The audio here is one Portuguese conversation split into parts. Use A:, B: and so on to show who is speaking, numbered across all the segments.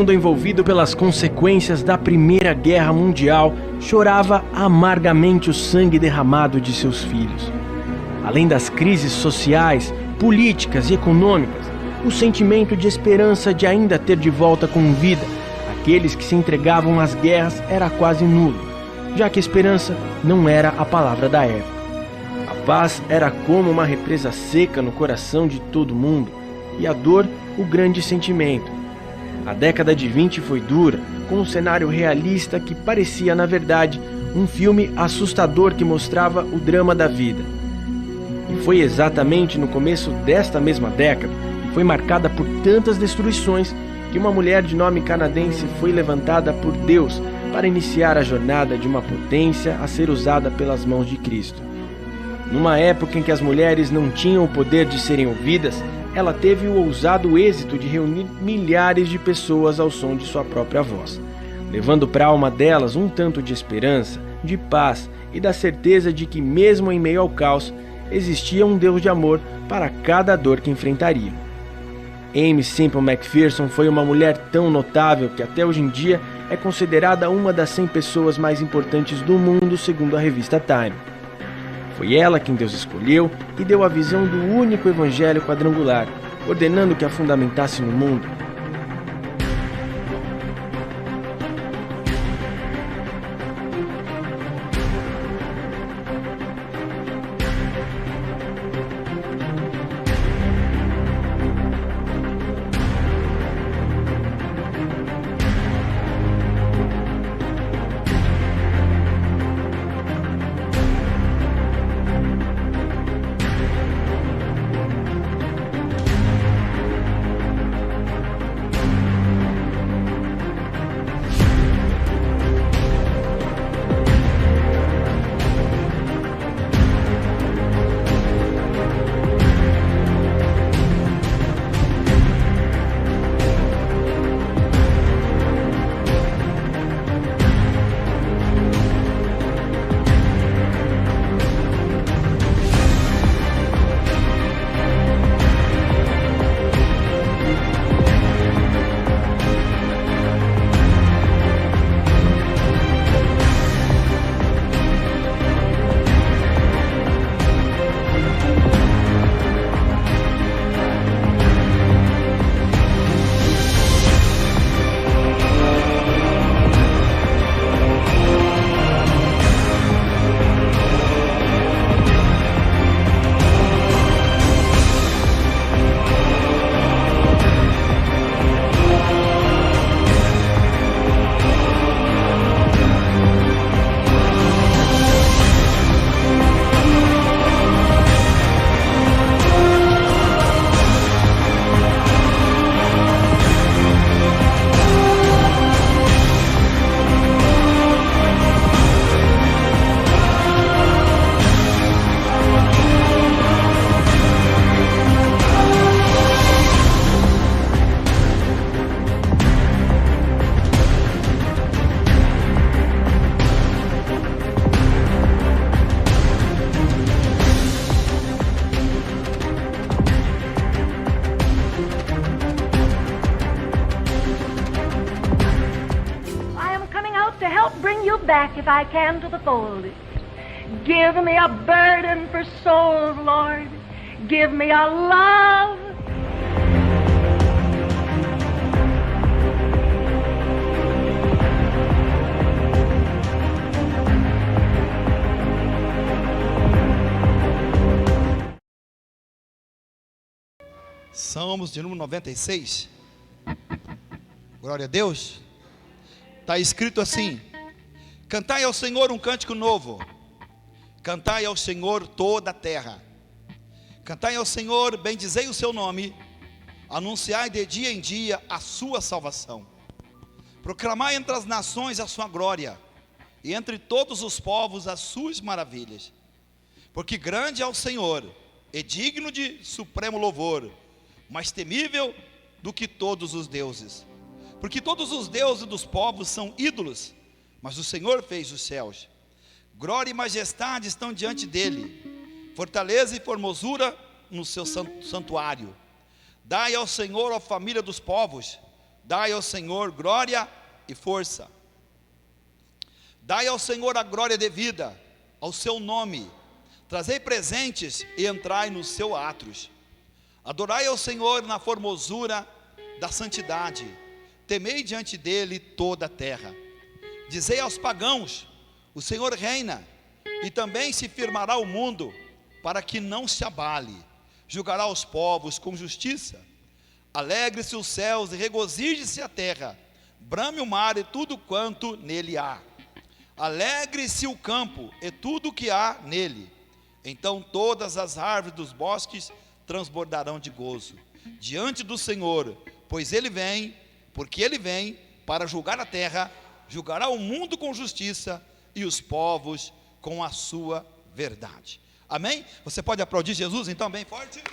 A: mundo envolvido pelas consequências da Primeira Guerra Mundial chorava amargamente o sangue derramado de seus filhos. Além das crises sociais, políticas e econômicas, o sentimento de esperança de ainda ter de volta com vida aqueles que se entregavam às guerras era quase nulo, já que esperança não era a palavra da época. A paz era como uma represa seca no coração de todo mundo, e a dor o grande sentimento. A década de 20 foi dura, com um cenário realista que parecia, na verdade, um filme assustador que mostrava o drama da vida. E foi exatamente no começo desta mesma década, que foi marcada por tantas destruições, que uma mulher de nome canadense foi levantada por Deus para iniciar a jornada de uma potência a ser usada pelas mãos de Cristo. Numa época em que as mulheres não tinham o poder de serem ouvidas, ela teve o ousado êxito de reunir milhares de pessoas ao som de sua própria voz, levando para a alma delas um tanto de esperança, de paz e da certeza de que, mesmo em meio ao caos, existia um Deus de amor para cada dor que enfrentariam. Aimee Semple McPherson foi uma mulher tão notável que até hoje em dia é considerada uma das 100 pessoas mais importantes do mundo, segundo a revista Time. Foi ela quem Deus escolheu e deu a visão do único evangelho quadrangular, ordenando que a fundamentasse no mundo.
B: Back if I can to the fold. Give me a burden for souls, Lord. Give me a love.
C: Salmos de número 96. Glória a Deus. Está escrito assim: cantai ao Senhor um cântico novo, cantai ao Senhor toda a terra, cantai ao Senhor, bendizei o seu nome, anunciai de dia em dia a sua salvação, proclamai entre as nações a sua glória, e entre todos os povos as suas maravilhas, porque grande é o Senhor, e digno de supremo louvor, mais temível do que todos os deuses, porque todos os deuses dos povos são ídolos, mas o Senhor fez os céus. Glória e majestade estão diante dele, fortaleza e formosura no seu santuário. Dai ao Senhor a família dos povos, Dai ao Senhor glória e força. Dai ao Senhor a glória devida ao seu nome. Trazei presentes e entrai nos seus átrios. Adorai ao Senhor na formosura da santidade. Temei diante dele toda a terra. Dizei aos pagãos: o Senhor reina, e também se firmará o mundo, para que não se abale. Julgará os povos com justiça. Alegre-se os céus e regozije-se a terra. Brame o mar e tudo quanto nele há. Alegre-se o campo e tudo o que há nele. Então todas as árvores dos bosques transbordarão de gozo diante do Senhor, pois ele vem, porque ele vem para julgar a terra, julgará o mundo com justiça e os povos com a sua verdade. Amém? Você pode aplaudir Jesus então bem forte?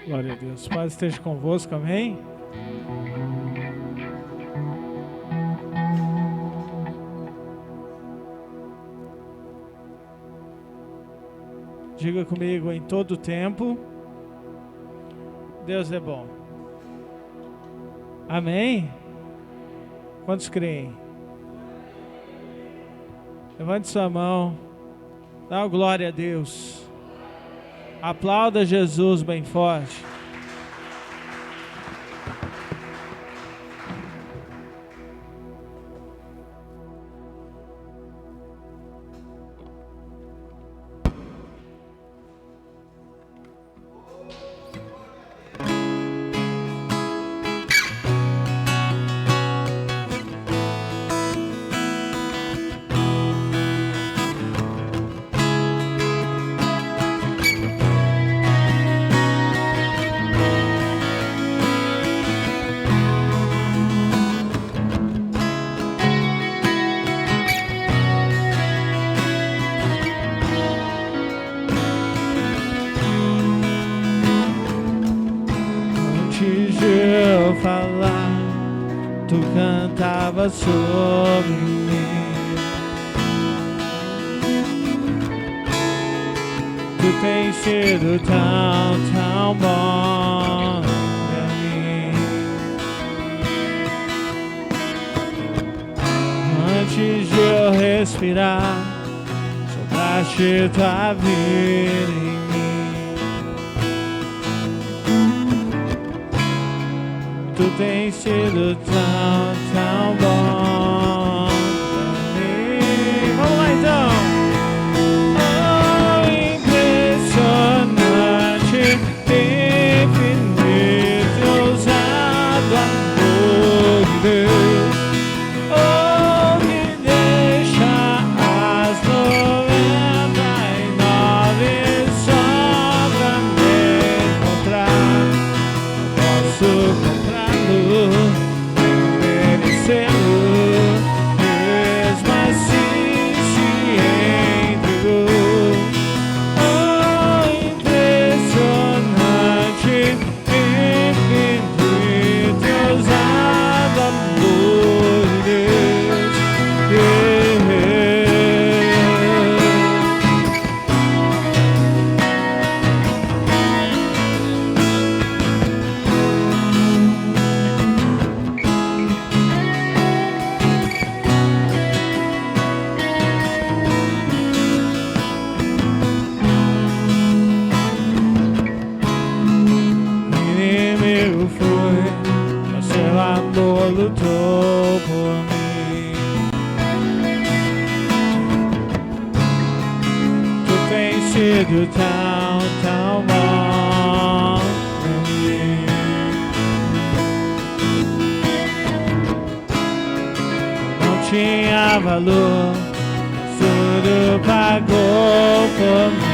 D: Glória a Deus. O Pai esteja convosco, amém? Diga comigo: em todo tempo, Deus é bom. Amém? Quantos creem? Levante sua mão, dá uma glória a Deus. Aplauda Jesus bem forte. Tu cantava sobre mim. Tu tens sido tão, tão bom pra mim. Antes de eu respirar, sopraste tua vida em mim. Tu tens sido tão, tão bom pra mim. Vamos lá então. Oh, impressionante, infinito, ousado amor de Deus. Oh, que deixa as 99 só pra me encontrar. Posso mesmo assim se entregou. Oh, impressionante, infinito, ousado amor de Deus. Lutou por mim. Tu tens sido tão, tão bom pra mim. Não tinha valor, tudo pagou por mim.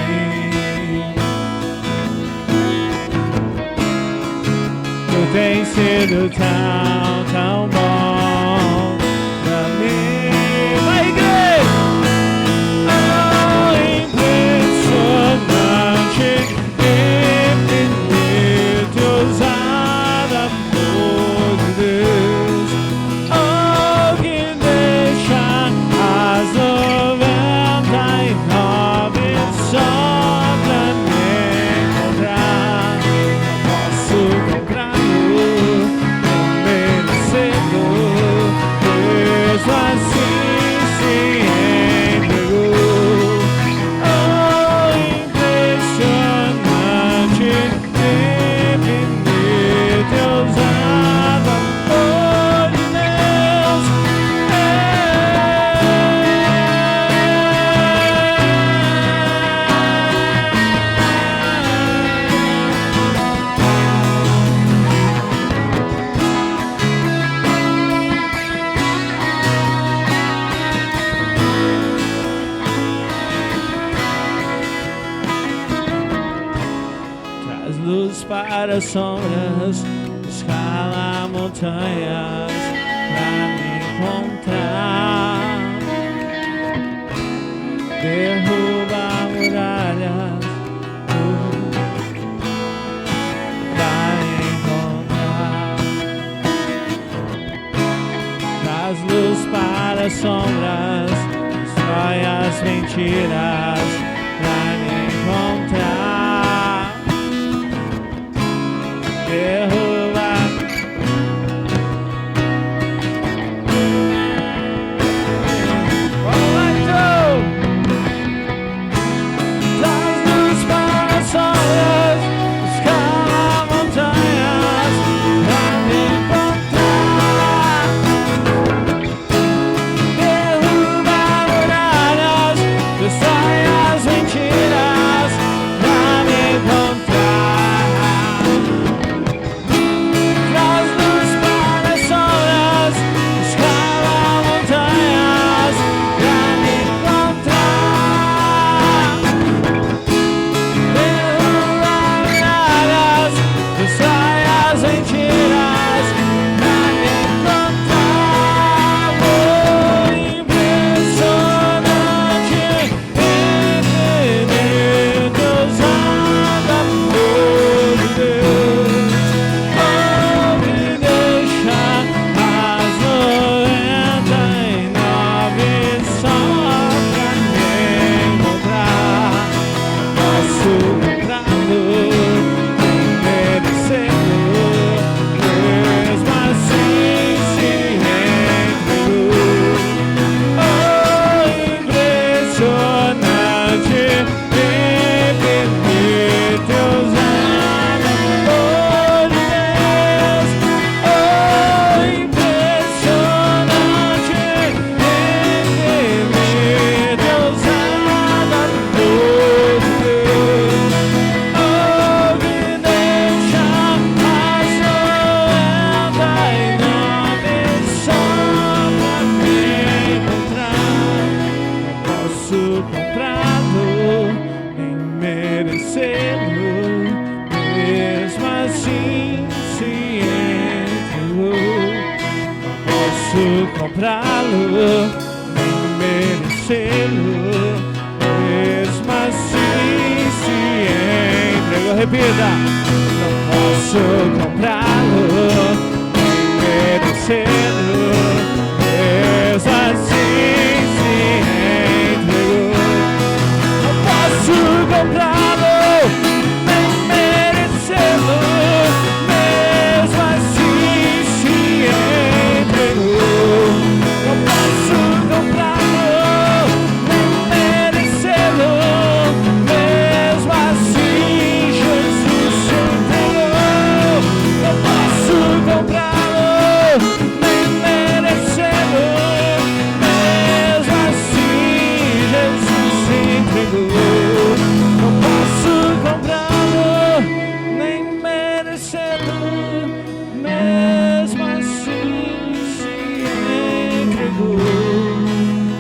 D: Tu tens sido tão, tão bom pra mim. Vai, igreja! Oh, impressionante, infinito, ousado amor de Deus. Oh, que deixa as 99 para as sombras, escala montanhas pra me encontrar, derruba muralhas pra encontrar, traz luz para as sombras, destrói as mentiras pra me encontrar, derruba. Traz luz para as sombras, escala montanhas pra me encontrar, derruba muralhas, destrói as mentiras pra me encontrar. Traz luz para as sombras, escala montanhas pra me encontrar, derruba muralhas, destrói as mentiras pra me encontrar. Oh, impressionante, infinito, usado amor de Deus. Oh, me deixa as 99 só pra me encontrar. Posso comprá-lo, merecê-lo, mesmo assim se entregou. Oh, impressionante, infinito, usado amor de Deus. Oh, impressionante, infinito, usado amor de Deus. Oh, me deixa as 99 só pra me encontrar. Não posso comprá-lo, nem merecê-lo, mesmo assim se entregou. Não posso comprá-lo, nem merecê-lo, mesmo assim se entregou. Repita. Não posso comprá-lo, nem merecê-lo, mesmo assim se entregou. Não posso comprá-lo, nem merecê-lo, mesmo assim se entregou. Não posso comprá-lo, nem merecê-lo, mesmo assim Jesus se entregou. Não posso comprá-lo, nem merecê-lo, mesmo assim Jesus se entregou. Não posso comprá-lo, nem merecê-lo, mesmo assim se entregou.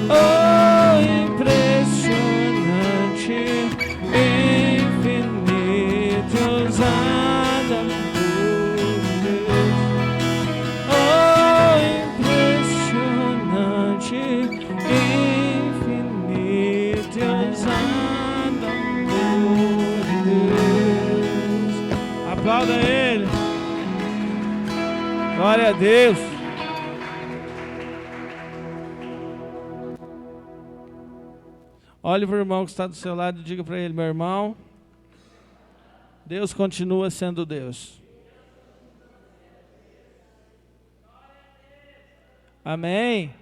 D: Oh, impressionante, infinito, usado amor de Deus. Oh, impressionante, infinito, usado amor de Deus. Aplauda Ele. Glória a Deus. Olhe para o irmão que está do seu lado e diga para ele: meu irmão, Deus continua sendo Deus. Amém.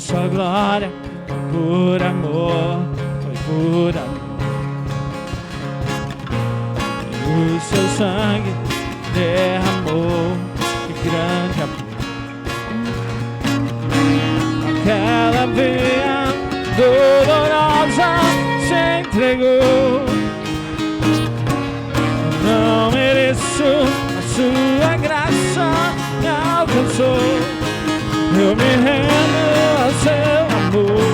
D: sua glória, por amor, foi por amor. O seu sangue derramou, que grande amor. Aquela veia dolorosa se entregou. Não mereço, a sua graça me alcançou. Eu me rendo ao seu amor.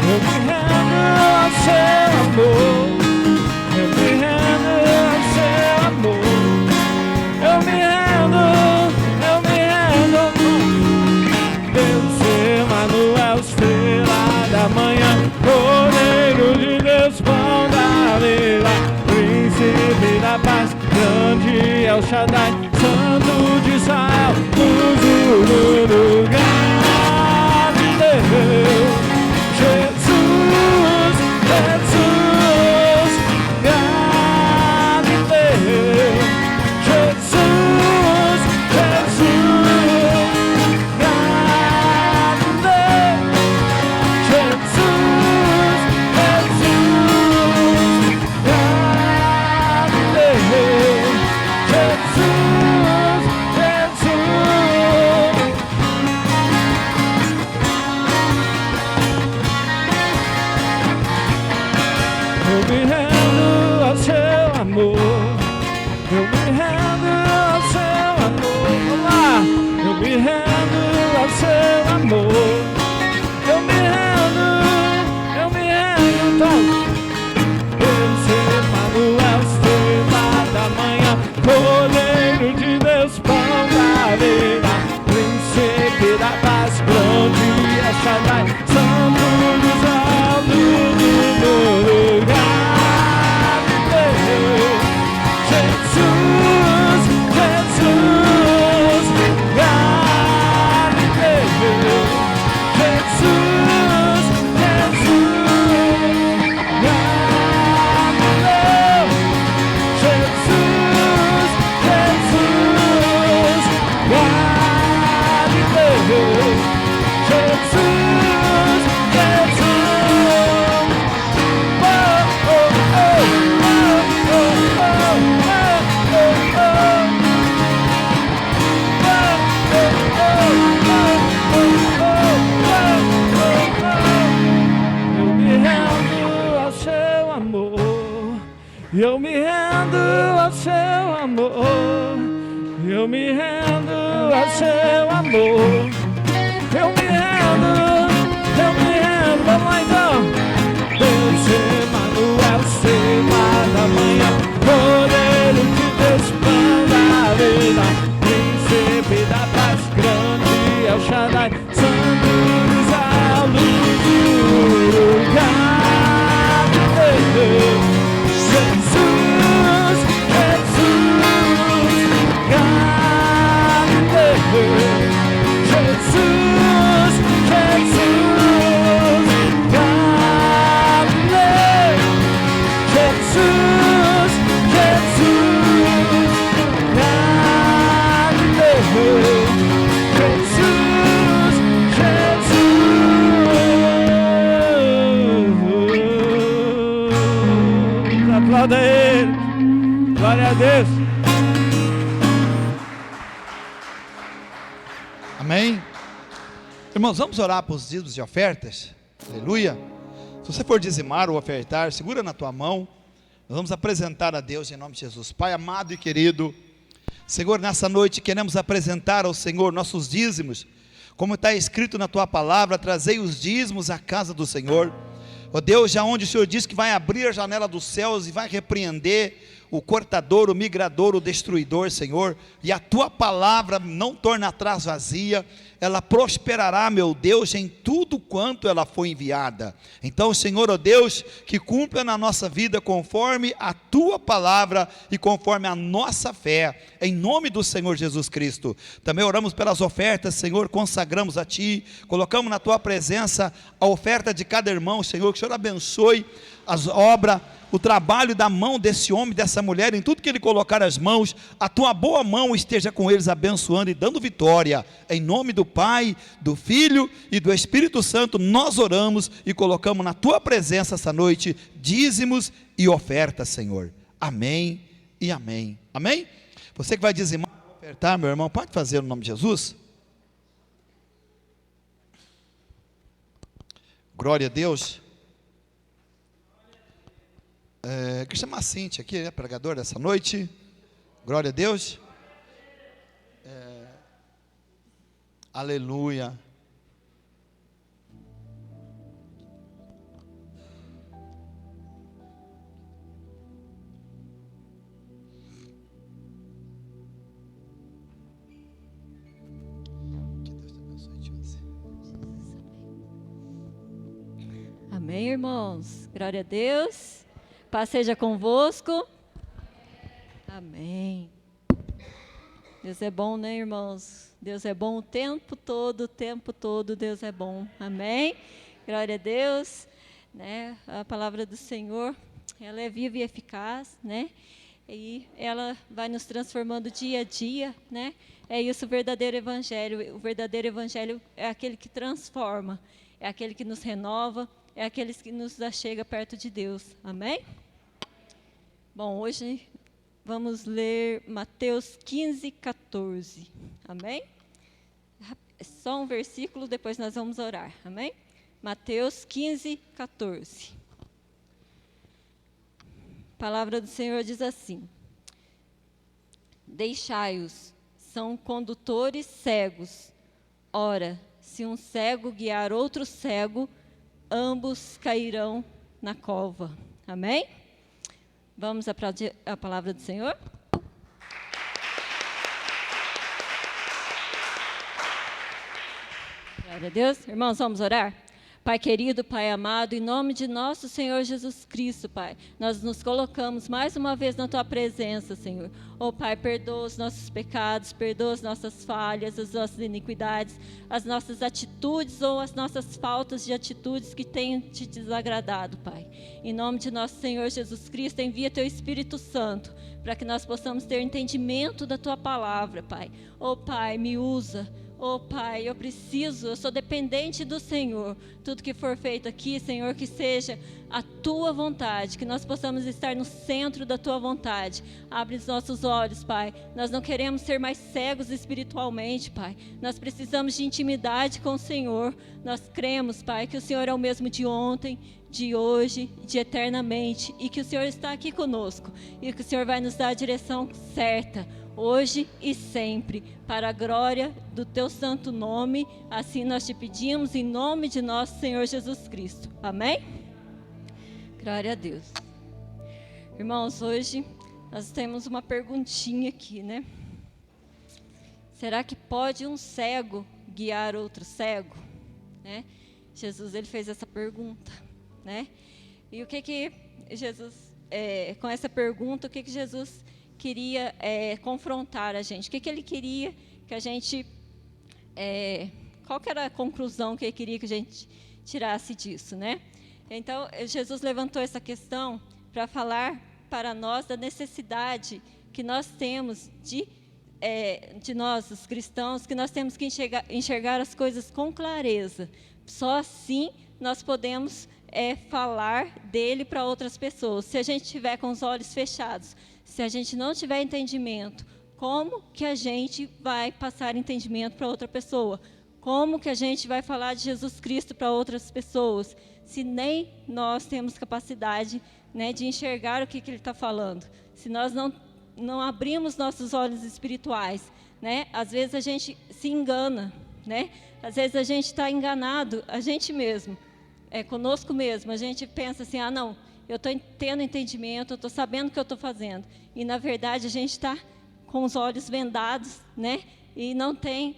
D: Eu me rendo ao seu amor. Eu me rendo ao seu amor. Eu me rendo. Deus Emanuel, estrela da manhã, Cordeiro de Deus, pão da vida, Príncipe da paz, grande El Shaddai, Santo de Israel, luz do lugar de Deus. Jesus, Jesus, Galileu. Jesus, Jesus, Galileu. Jesus, Jesus, Galileu. Jesus, Jesus. Eu me rendo ao seu amor. Eu me rendo ao seu amor. Vamos lá. Eu me rendo ao seu amor. Eu me rendo. Então, Deus Emanuel, estrela da manhã, Cordeiro de Deus, pão da vida, Príncipe da paz, grande El Shaddai, Santo de Israel, luz do lugar de Deus. Jesus, Jesus, Galileu. Jesus, Jesus, Galileu. Jesus, Jesus, Galileu. Jesus, Jesus. Oh, oh, oh, oh, eu me rendo ao seu amor. Eu me rendo ao seu amor. Eu me rendo ao seu amor. Eu me rendo. Vamos lá então. Deus Emanuel, estrela da manhã, Cordeiro de Deus, pão da vida, Príncipe da paz, grande El Shaddai, Santo de Israel, luz do lugar de Deus. Jesus, Jesus, Galileu. Jesus, Jesus, Galileu. Jesus, Jesus, Galileu. Jesus, Jesus. Aplauda ele. Glória a Deus.
C: Amém? Irmãos, vamos orar para os dízimos e ofertas. Aleluia. Se você for dizimar ou ofertar, segura na tua mão. Nós vamos apresentar a Deus em nome de Jesus. Pai amado e querido, Senhor, nessa noite queremos apresentar ao Senhor nossos dízimos. Como está escrito na tua palavra, trazei os dízimos à casa do Senhor. Ó Deus, já onde o Senhor diz que vai abrir a janela dos céus e vai repreender o cortador, o migrador, o destruidor, Senhor, e a tua palavra não torna atrás vazia, ela prosperará, meu Deus, em tudo quanto ela foi enviada. Então, Senhor, ó Deus, que cumpra na nossa vida conforme a tua palavra e conforme a nossa fé, em nome do Senhor Jesus Cristo. Também oramos pelas ofertas, Senhor, consagramos a ti, colocamos na tua presença a oferta de cada irmão, Senhor, que o Senhor abençoe as obras, o trabalho da mão desse homem, dessa mulher, em tudo que ele colocar as mãos, a tua boa mão esteja com eles, abençoando e dando vitória, em nome do Pai, do Filho e do Espírito Santo. Nós oramos e colocamos na tua presença essa noite, dízimos e ofertas, Senhor, amém e amém, amém? Você que vai dizimar, ofertar, meu irmão, pode fazer no nome de Jesus? Glória a Deus. Queria chamar a Cíntia aqui, né, pregador dessa noite. Glória a Deus. Aleluia. Que Deus te abençoe, Josi.
E: Amém, irmãos? Glória a Deus. Paz seja convosco. Amém. Deus é bom, né, irmãos? Deus é bom o tempo todo, Deus é bom. Amém? Glória a Deus. Né? A palavra do Senhor, ela é viva e eficaz, né? E ela vai nos transformando dia a dia, né? É isso o verdadeiro evangelho. O verdadeiro evangelho é aquele que transforma, é aquele que nos renova, é aquele que nos achega perto de Deus. Amém? Bom, hoje vamos ler Mateus 15, 14. Amém? É só um versículo, depois nós vamos orar. Amém? Mateus 15, 14. A palavra do Senhor diz assim: deixai-os, são condutores cegos. Ora, se um cego guiar outro cego, ambos cairão na cova. Amém? Vamos aplaudir a palavra do Senhor? Glória a Deus. Irmãos, vamos orar? Pai querido, Pai amado, em nome de nosso Senhor Jesus Cristo, Pai, nós nos colocamos mais uma vez na Tua presença, Senhor. Oh, Pai, perdoa os nossos pecados, perdoa as nossas falhas, as nossas iniquidades, as nossas atitudes ou as nossas faltas de atitudes que tenham Te desagradado, Pai. Em nome de nosso Senhor Jesus Cristo, envia Teu Espírito Santo, para que nós possamos ter entendimento da Tua palavra, Pai. Oh, Pai, me usa. Oh, Pai, eu sou dependente do Senhor. Tudo que for feito aqui, Senhor, que seja a Tua vontade, que nós possamos estar no centro da Tua vontade. Abre os nossos olhos, Pai. Nós não queremos ser mais cegos espiritualmente, Pai. Nós precisamos de intimidade com o Senhor. Nós cremos, Pai, que o Senhor é o mesmo de ontem, de hoje, de eternamente, e que o Senhor está aqui conosco, e que o Senhor vai nos dar a direção certa, hoje e sempre, para a glória do Teu santo nome. Assim nós Te pedimos, em nome de nosso Senhor Jesus Cristo. Amém? Glória a Deus. Irmãos, hoje nós temos uma perguntinha aqui, né? Será que pode um cego guiar outro cego? Né? Jesus, Ele fez essa pergunta, né? E o que Jesus, com essa pergunta, o que Jesus queria confrontar a gente? O que Ele queria que a gente... qual que era a conclusão que Ele queria que a gente tirasse disso, né? Então, Jesus levantou essa questão para falar para nós da necessidade que nós temos de nós, os cristãos, que nós temos que enxergar as coisas com clareza. Só assim nós podemos falar dele para outras pessoas. Se a gente estiver com os olhos fechados, se a gente não tiver entendimento, como que a gente vai passar entendimento para outra pessoa? Como que a gente vai falar de Jesus Cristo para outras pessoas, se nem nós temos capacidade, né, de enxergar o que Ele está falando? Se nós não abrimos nossos olhos espirituais, né? Às vezes a gente se engana, né? Às vezes a gente está enganado, a gente mesmo, conosco mesmo. A gente pensa assim, não, eu estou tendo entendimento, eu estou sabendo o que eu estou fazendo. E, na verdade, a gente está com os olhos vendados, né? E não tem,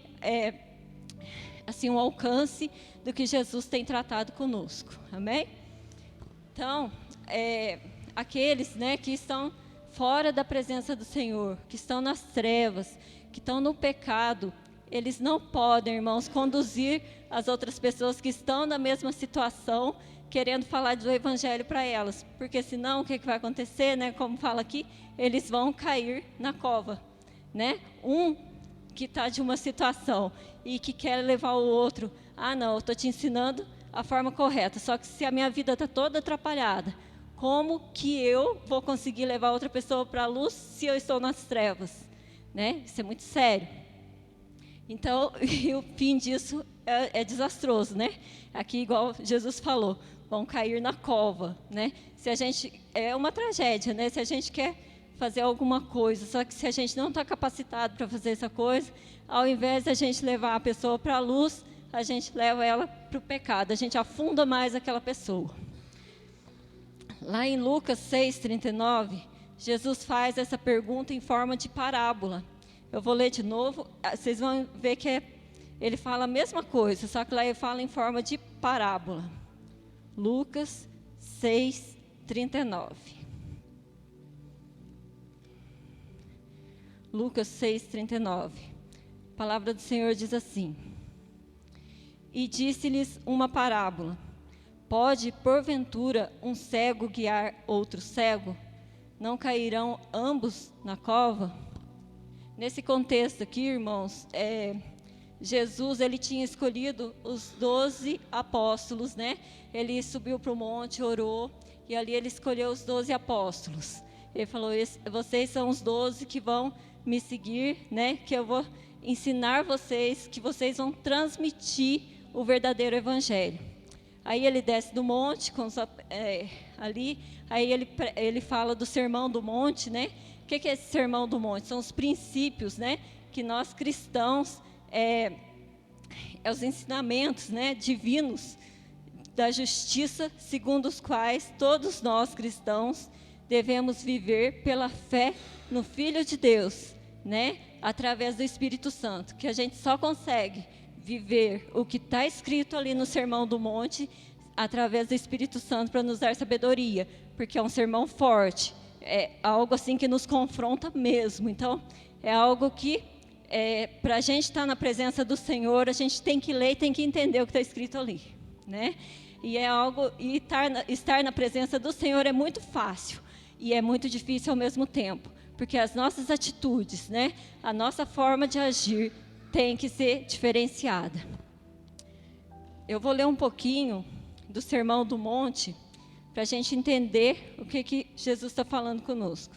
E: assim, um alcance do que Jesus tem tratado conosco. Amém? Então, aqueles, né, que estão fora da presença do Senhor, que estão nas trevas, que estão no pecado, eles não podem, irmãos, conduzir as outras pessoas que estão na mesma situação querendo falar do evangelho para elas, porque senão o que vai acontecer, né? Como fala aqui, eles vão cair na cova, né? Um que está de uma situação e que quer levar o outro, não, eu estou te ensinando a forma correta, só que se a minha vida está toda atrapalhada, como que eu vou conseguir levar outra pessoa para a luz se eu estou nas trevas, né? Isso é muito sério. Então, e o fim disso é desastroso, né? Aqui, igual Jesus falou, vão cair na cova, né? Se a gente, é uma tragédia, né? Se a gente quer fazer alguma coisa, só que se a gente não está capacitado para fazer essa coisa, ao invés de a gente levar a pessoa para a luz, a gente leva ela para o pecado, a gente afunda mais aquela pessoa. Lá em Lucas 6:39, Jesus faz essa pergunta em forma de parábola. Eu vou ler de novo, vocês vão ver que ele fala a mesma coisa, só que lá ele fala em forma de parábola. Lucas 6:39. Lucas 6:39. A palavra do Senhor diz assim: E disse-lhes uma parábola: Pode, porventura, um cego guiar outro cego? Não cairão ambos na cova? Nesse contexto aqui, irmãos, Jesus, ele tinha escolhido os 12 apóstolos, né? Ele subiu para o monte, orou, e ali ele escolheu os 12 apóstolos. Ele falou, vocês são os 12 que vão me seguir, né? Que eu vou ensinar vocês, que vocês vão transmitir o verdadeiro evangelho. Aí ele desce do monte, ali, aí ele fala do sermão do monte, né? O que é esse sermão do monte? São os princípios, né? Que nós cristãos, os ensinamentos, né, divinos da justiça, segundo os quais todos nós cristãos devemos viver pela fé no Filho de Deus, né? Através do Espírito Santo, que a gente só consegue viver o que está escrito ali no Sermão do Monte através do Espírito Santo para nos dar sabedoria, porque é um sermão forte, é algo assim que nos confronta mesmo. Então, é algo que, para a gente estar na presença do Senhor, a gente tem que ler e tem que entender o que está escrito ali, né? E é algo, e estar na presença do Senhor é muito fácil e é muito difícil ao mesmo tempo, porque as nossas atitudes, né, a nossa forma de agir tem que ser diferenciada. Eu vou ler um pouquinho do Sermão do Monte para a gente entender o que Jesus está falando conosco.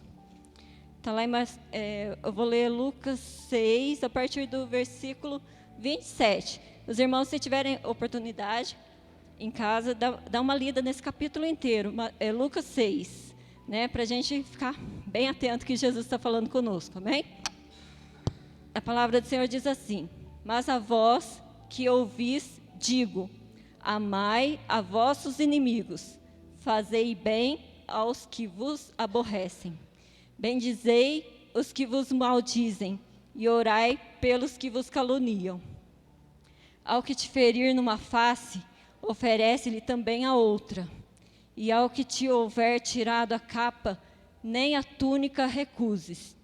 E: Tá lá eu vou ler Lucas 6, a partir do versículo 27. Os irmãos, se tiverem oportunidade, em casa, dá uma lida nesse capítulo inteiro, Lucas 6, né, para a gente ficar bem atento que Jesus está falando conosco, amém? A palavra do Senhor diz assim: Mas a vós que ouvis, digo, amai a vossos inimigos, fazei bem aos que vos aborrecem, bendizei os que vos maldizem, e orai pelos que vos caluniam. Ao que te ferir numa face, oferece-lhe também a outra, e ao que te houver tirado a capa, nem a túnica recuses,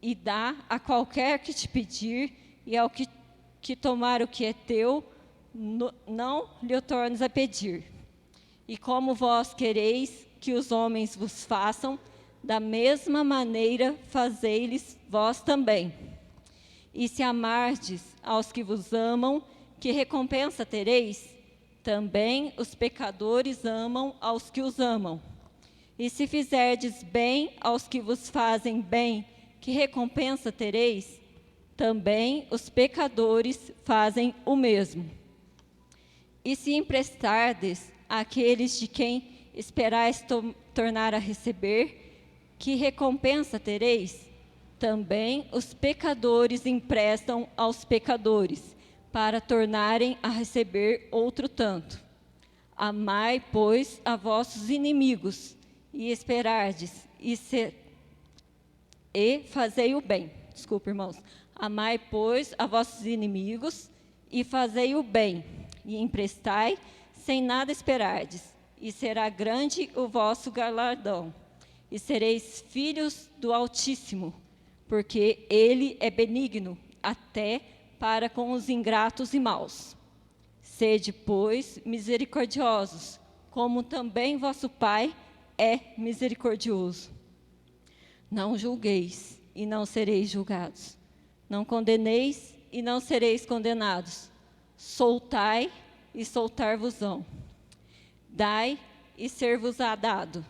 E: e dá a qualquer que te pedir, e ao que tomar o que é teu, não lhe o tornes a pedir. E como vós quereis que os homens vos façam, da mesma maneira fazei-lhes vós também. E se amardes aos que vos amam, que recompensa tereis? Também os pecadores amam aos que os amam. E se fizerdes bem aos que vos fazem bem, que recompensa tereis? Também os pecadores fazem o mesmo. E se emprestardes àqueles de quem esperais tornar a receber, que recompensa tereis? Também os pecadores emprestam aos pecadores, para tornarem a receber outro tanto. Amai, pois, a vossos inimigos, e esperardes, e fazei o bem. Desculpa, irmãos. Amai, pois, a vossos inimigos, e fazei o bem, e emprestai, sem nada esperardes, e será grande o vosso galardão, e sereis filhos do Altíssimo, porque Ele é benigno até para com os ingratos e maus. Sede, pois, misericordiosos, como também vosso Pai é misericordioso. Não julgueis, e não sereis julgados. Não condeneis, e não sereis condenados. Soltai, e soltar-vos-ão. Dai, e ser-vos-á dado.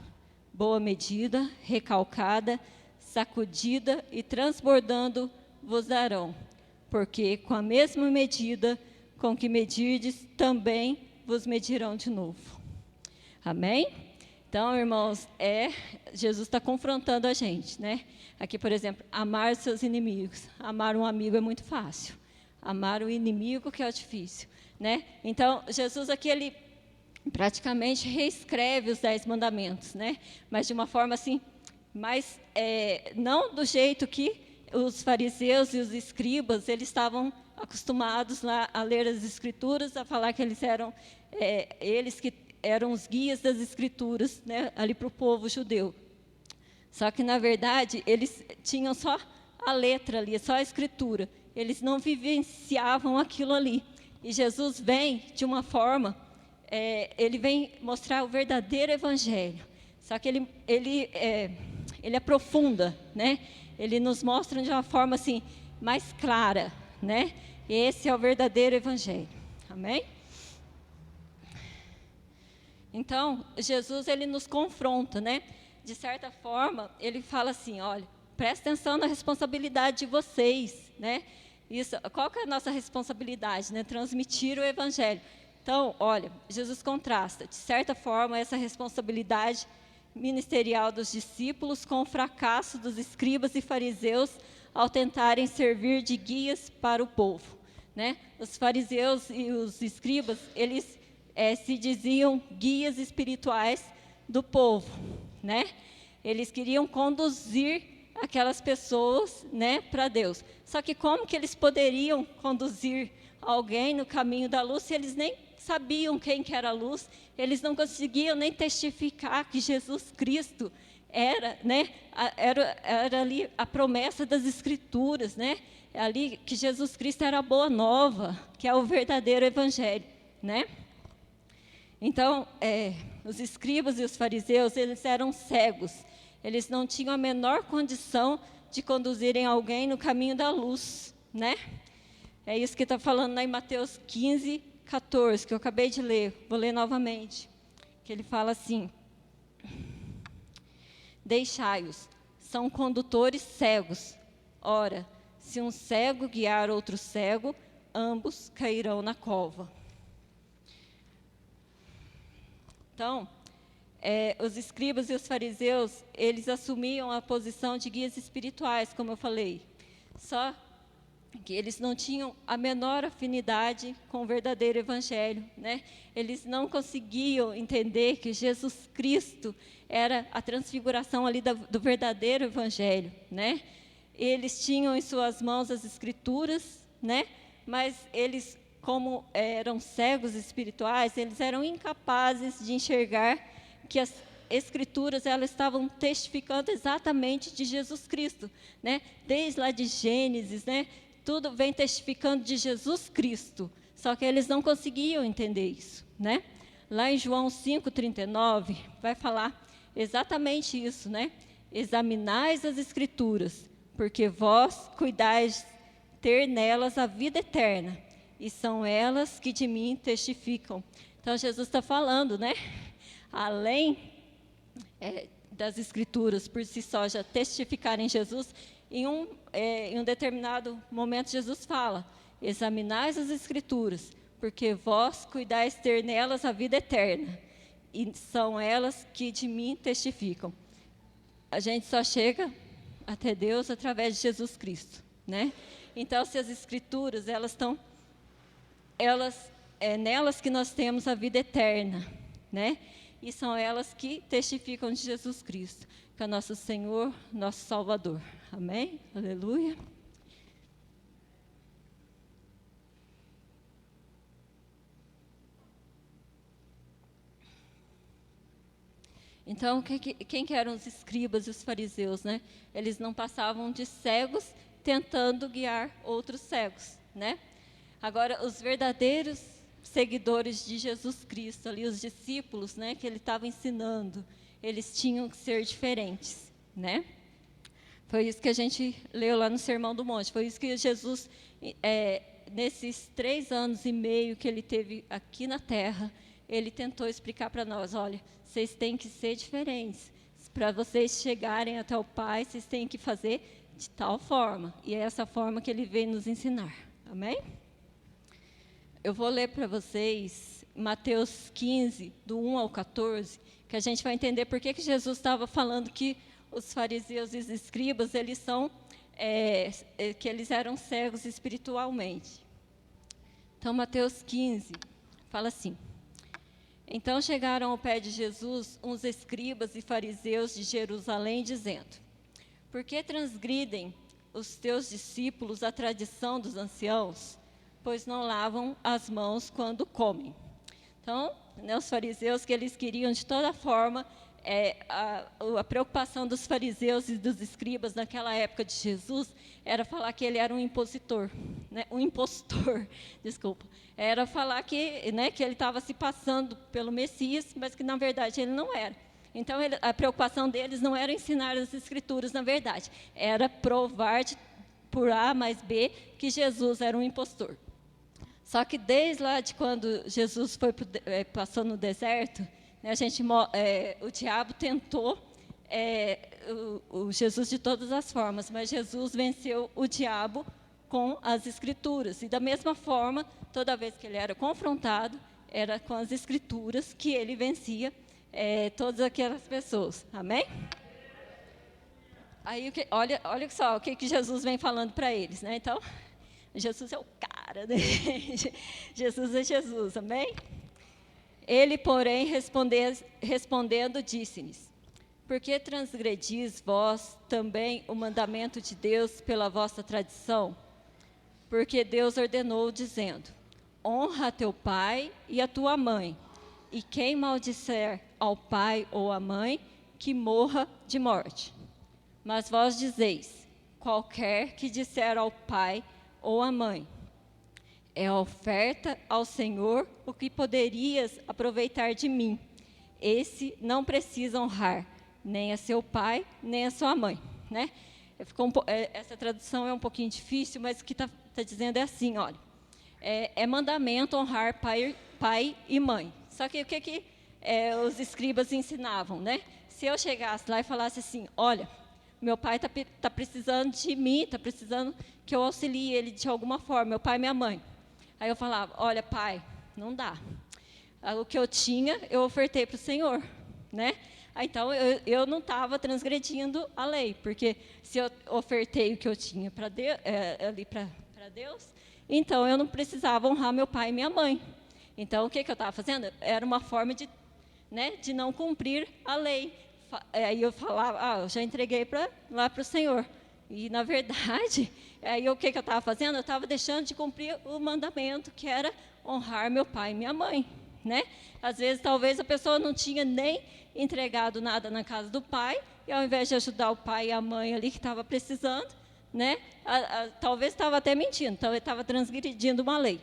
E: Boa medida, recalcada, sacudida e transbordando vos darão. Porque com a mesma medida com que medirdes, também vos medirão de novo. Amém? Então, irmãos, Jesus está confrontando a gente, né? Aqui, por exemplo, amar seus inimigos. Amar um amigo é muito fácil. Amar o inimigo que é difícil, né? Então, Jesus aqui, ele praticamente reescreve os 10 mandamentos, né? Mas de uma forma assim, mais, não do jeito que os fariseus e os escribas, eles estavam acostumados lá a ler as escrituras, a falar que eles eram, eles que eram os guias das escrituras, né, ali para o povo judeu. Só que, na verdade, eles tinham só a letra ali, só a escritura. Eles não vivenciavam aquilo ali. E Jesus vem de uma forma, ele vem mostrar o verdadeiro evangelho. Só que ele aprofunda, né? Ele nos mostra de uma forma assim, mais clara, né? Esse é o verdadeiro evangelho. Amém? Então, Jesus, ele nos confronta, né? De certa forma, ele fala assim, olha, presta atenção na responsabilidade de vocês, né? Isso, qual que é a nossa responsabilidade, né? Transmitir o evangelho. Então, olha, Jesus contrasta, de certa forma, essa responsabilidade ministerial dos discípulos com o fracasso dos escribas e fariseus ao tentarem servir de guias para o povo, né? Os fariseus e os escribas, eles se diziam guias espirituais do povo, né? Eles queriam conduzir aquelas pessoas, né, para Deus. Só que como que eles poderiam conduzir alguém no caminho da luz se eles nem sabiam quem que era a luz? Eles não conseguiam nem testificar que Jesus Cristo era, né, era ali a promessa das Escrituras, né? Ali que Jesus Cristo era a boa nova, que é o verdadeiro evangelho, né? Então, os escribas e os fariseus, eles eram cegos. Eles não tinham a menor condição de conduzirem alguém no caminho da luz, né? É isso que está falando lá em Mateus 15, 14, que eu acabei de ler. Vou ler novamente. Que ele fala assim: deixai-os, são condutores cegos. Ora, se um cego guiar outro cego, ambos cairão na cova. Então, os escribas e os fariseus, eles assumiam a posição de guias espirituais, como eu falei. Só que eles não tinham a menor afinidade com o verdadeiro evangelho, né? Eles não conseguiam entender que Jesus Cristo era a transfiguração ali do verdadeiro evangelho, né? Eles tinham em suas mãos as escrituras, né? Mas eles, como eram cegos espirituais, eles eram incapazes de enxergar que as escrituras, elas estavam testificando exatamente de Jesus Cristo, né? Desde lá de Gênesis, né? Tudo vem testificando de Jesus Cristo, só que eles não conseguiam entender isso, né? Lá em João 5,39, vai falar exatamente isso, né? Examinais as escrituras, porque vós cuidais ter nelas a vida eterna, e são elas que de mim testificam. Então, Jesus está falando, né? Além das escrituras por si só já testificarem Jesus, em um determinado momento Jesus fala: examinais as escrituras, porque vós cuidais ter nelas a vida eterna, e são elas que de mim testificam. A gente só chega até Deus através de Jesus Cristo, né? Então, se as escrituras, é nelas que nós temos a vida eterna, né? E são elas que testificam de Jesus Cristo, que é nosso Senhor, nosso Salvador. Amém? Aleluia. Então, quem que eram os escribas e os fariseus, né? Eles não passavam de cegos tentando guiar outros cegos, né? Agora, os verdadeiros seguidores de Jesus Cristo, ali os discípulos, né, que ele estava ensinando, eles tinham que ser diferentes, né? Foi isso que a gente leu lá no Sermão do Monte, foi isso que Jesus, nesses 3 anos e meio que ele teve aqui na Terra, ele tentou explicar para nós, olha, vocês têm que ser diferentes, para vocês chegarem até o Pai, vocês têm que fazer de tal forma, e é essa forma que ele veio nos ensinar, amém? Eu vou ler para vocês Mateus 15, do 1 ao 14, que a gente vai entender por que Jesus estava falando que os fariseus e os escribas, eles são, que eles eram cegos espiritualmente. Então, Mateus 15, fala assim: Então chegaram ao pé de Jesus uns escribas e fariseus de Jerusalém, dizendo: Por que transgridem os teus discípulos a tradição dos anciãos, pois não lavam as mãos quando comem? Então, né, os fariseus, que eles queriam de toda forma, a preocupação dos fariseus e dos escribas naquela época de Jesus era falar que ele era um impositor, né, um impostor, desculpa. Era falar que, né, que ele estava se passando pelo Messias, mas que na verdade ele não era. Então, a preocupação deles não era ensinar as Escrituras, na verdade, era provar por A mais B que Jesus era um impostor. Só que desde lá de quando Jesus passou no deserto, né, o diabo tentou o Jesus de todas as formas, mas Jesus venceu o diabo com as Escrituras. E da mesma forma, toda vez que ele era confrontado, era com as Escrituras que ele vencia todas aquelas pessoas. Amém? Aí, olha só o que Jesus vem falando para eles, né? Então, Jesus é o cara, né? Jesus é Jesus, amém? Ele, porém, respondendo, disse-lhes: Por que transgredis vós também o mandamento de Deus pela vossa tradição? Porque Deus ordenou, dizendo: Honra a teu pai e a tua mãe, e quem maldisser ao pai ou à mãe, que morra de morte. Mas vós dizeis: qualquer que disser ao pai ou à mãe, é a oferta ao Senhor o que poderias aproveitar de mim. Esse não precisa honrar nem a seu pai, nem a sua mãe. Né? Essa tradução é um pouquinho difícil, mas o que está dizendo é assim, olha. É mandamento honrar pai e mãe. Só que o que os escribas ensinavam, né? Se eu chegasse lá e falasse assim, olha, meu pai está precisando de mim, está precisando que eu auxilie ele de alguma forma, meu pai e minha mãe. Aí eu falava, olha, pai, não dá. O que eu tinha, eu ofertei para o Senhor, né? Então, eu não estava transgredindo a lei, porque se eu ofertei o que eu tinha para Deus, então eu não precisava honrar meu pai e minha mãe. Então, o que eu estava fazendo? Era uma forma de não cumprir a lei. Aí eu falava, eu já entreguei lá para o Senhor. E, na verdade, aí o que eu estava fazendo? Eu estava deixando de cumprir o mandamento, que era honrar meu pai e minha mãe. Né? Às vezes, talvez a pessoa não tinha nem entregado nada na casa do pai, e ao invés de ajudar o pai e a mãe ali que estava precisando, né? Talvez estava até mentindo, então ele estava transgredindo uma lei,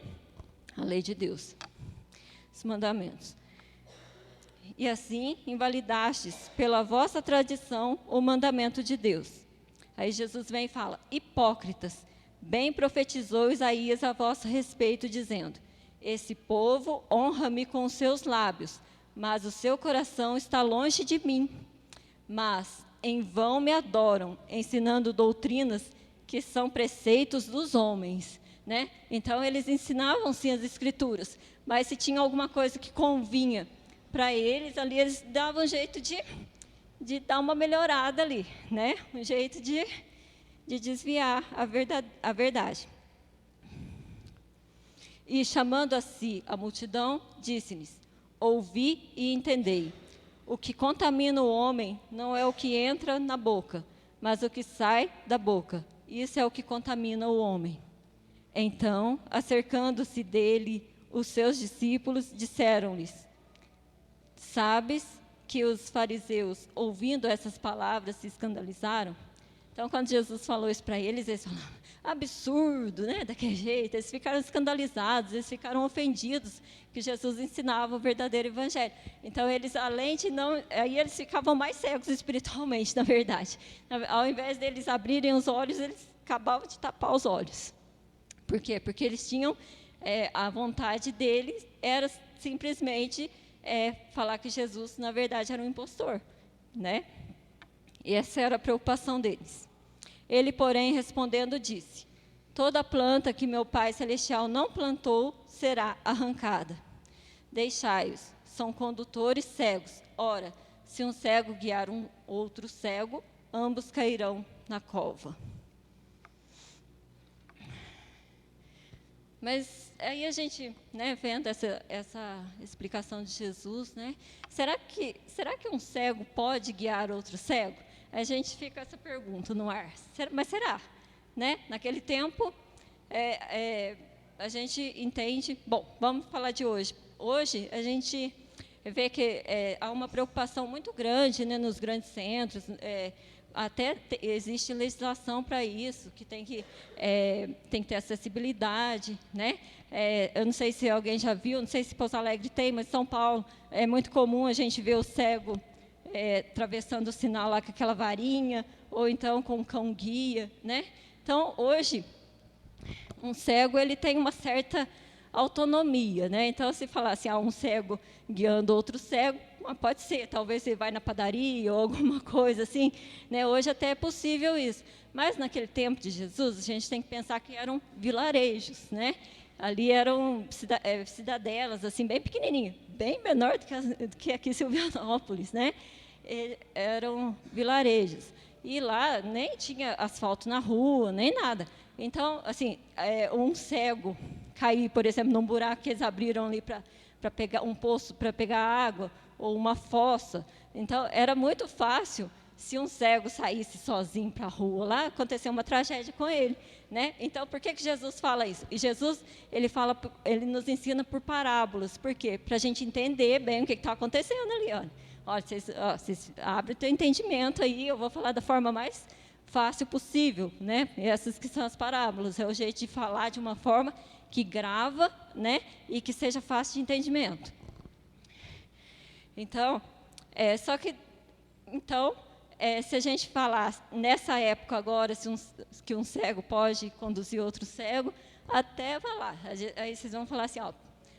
E: a lei de Deus, os mandamentos. E assim invalidastes pela vossa tradição o mandamento de Deus. Aí Jesus vem e fala: hipócritas, bem profetizou Isaías a vosso respeito, dizendo: esse povo honra-me com os seus lábios, mas o seu coração está longe de mim. Mas em vão me adoram, ensinando doutrinas que são preceitos dos homens. Né? Então, eles ensinavam sim as Escrituras, mas se tinha alguma coisa que convinha para eles, ali eles davam um jeito de dar uma melhorada ali, né? Um jeito de desviar a verdade. E chamando a si a multidão, disse-lhes: ouvi e entendei. O que contamina o homem não é o que entra na boca, mas o que sai da boca. Isso é o que contamina o homem. Então, acercando-se dele, os seus discípulos disseram-lhes: sabes que os fariseus, ouvindo essas palavras, se escandalizaram? Então, quando Jesus falou isso para eles falaram, absurdo, né? Daquele jeito. Eles ficaram escandalizados, eles ficaram ofendidos que Jesus ensinava o verdadeiro evangelho. Então, eles, além de não... Aí eles ficavam mais cegos espiritualmente, na verdade. Ao invés deles abrirem os olhos, eles acabavam de tapar os olhos. Por quê? Porque eles tinham... a vontade deles era simplesmente falar que Jesus, na verdade, era um impostor, né? E essa era a preocupação deles. Ele, porém, respondendo, disse, toda planta que meu Pai Celestial não plantou será arrancada. Deixai-os, são condutores cegos. Ora, se um cego guiar um outro cego, ambos cairão na cova. Mas aí a gente, né, vendo essa explicação de Jesus, né, será que um cego pode guiar outro cego? A gente fica com essa pergunta no ar. Mas será? Né? Naquele tempo, a gente entende... Bom, vamos falar de hoje. Hoje, a gente vê que há uma preocupação muito grande, né, nos grandes centros, até existe legislação para isso, que tem que ter acessibilidade, né? Eu não sei se alguém já viu, não sei se Pouso Alegre tem, mas em São Paulo é muito comum a gente ver o cego atravessando o sinal lá com aquela varinha, ou então com um cão-guia, né? Então, hoje, um cego ele tem uma certa autonomia, né? Então, se falar assim, um cego guiando outro cego, pode ser, talvez ele vai na padaria ou alguma coisa assim, né? Hoje até é possível isso. Mas naquele tempo de Jesus, a gente tem que pensar que eram vilarejos, né? Ali eram cidadelas, assim, bem pequenininhas, bem menor do que aqui em Silvianópolis, né? Eram vilarejos. E lá nem tinha asfalto na rua, nem nada. Então, assim, um cego cair, por exemplo, num buraco que eles abriram ali para pegar um poço, para pegar água, ou uma fossa. Então, era muito fácil, se um cego saísse sozinho para a rua lá, acontecer uma tragédia com ele, né? Então, por que Jesus fala isso? E Jesus, ele nos ensina por parábolas. Por quê? Para a gente entender bem o que está acontecendo ali. Olha, vocês abrem o teu entendimento aí, eu vou falar da forma mais fácil possível, né? E essas que são as parábolas, é o jeito de falar de uma forma que grava, né? E que seja fácil de entendimento. Então, se a gente falar nessa época agora, que um cego pode conduzir outro cego, até vai lá. Aí vocês vão falar assim,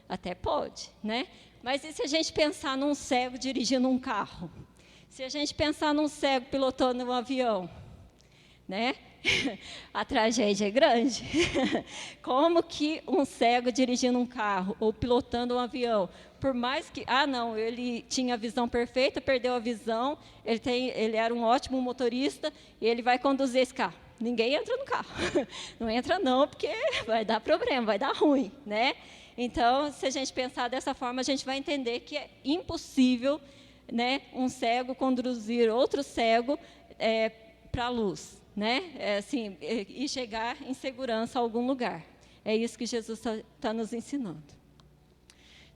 E: até pode, né? Mas e se a gente pensar num cego dirigindo um carro? Se a gente pensar num cego pilotando um avião, né? A tragédia é grande. Como que um cego dirigindo um carro ou pilotando um avião, por mais que, ele tinha a visão perfeita, perdeu a visão, ele era um ótimo motorista e ele vai conduzir esse carro. Ninguém entra no carro. Não entra não, porque vai dar problema, vai dar ruim, né? Então, se a gente pensar dessa forma, a gente vai entender que é impossível, né, um cego conduzir outro cego para a luz, né? E chegar em segurança a algum lugar. É isso que Jesus está nos ensinando.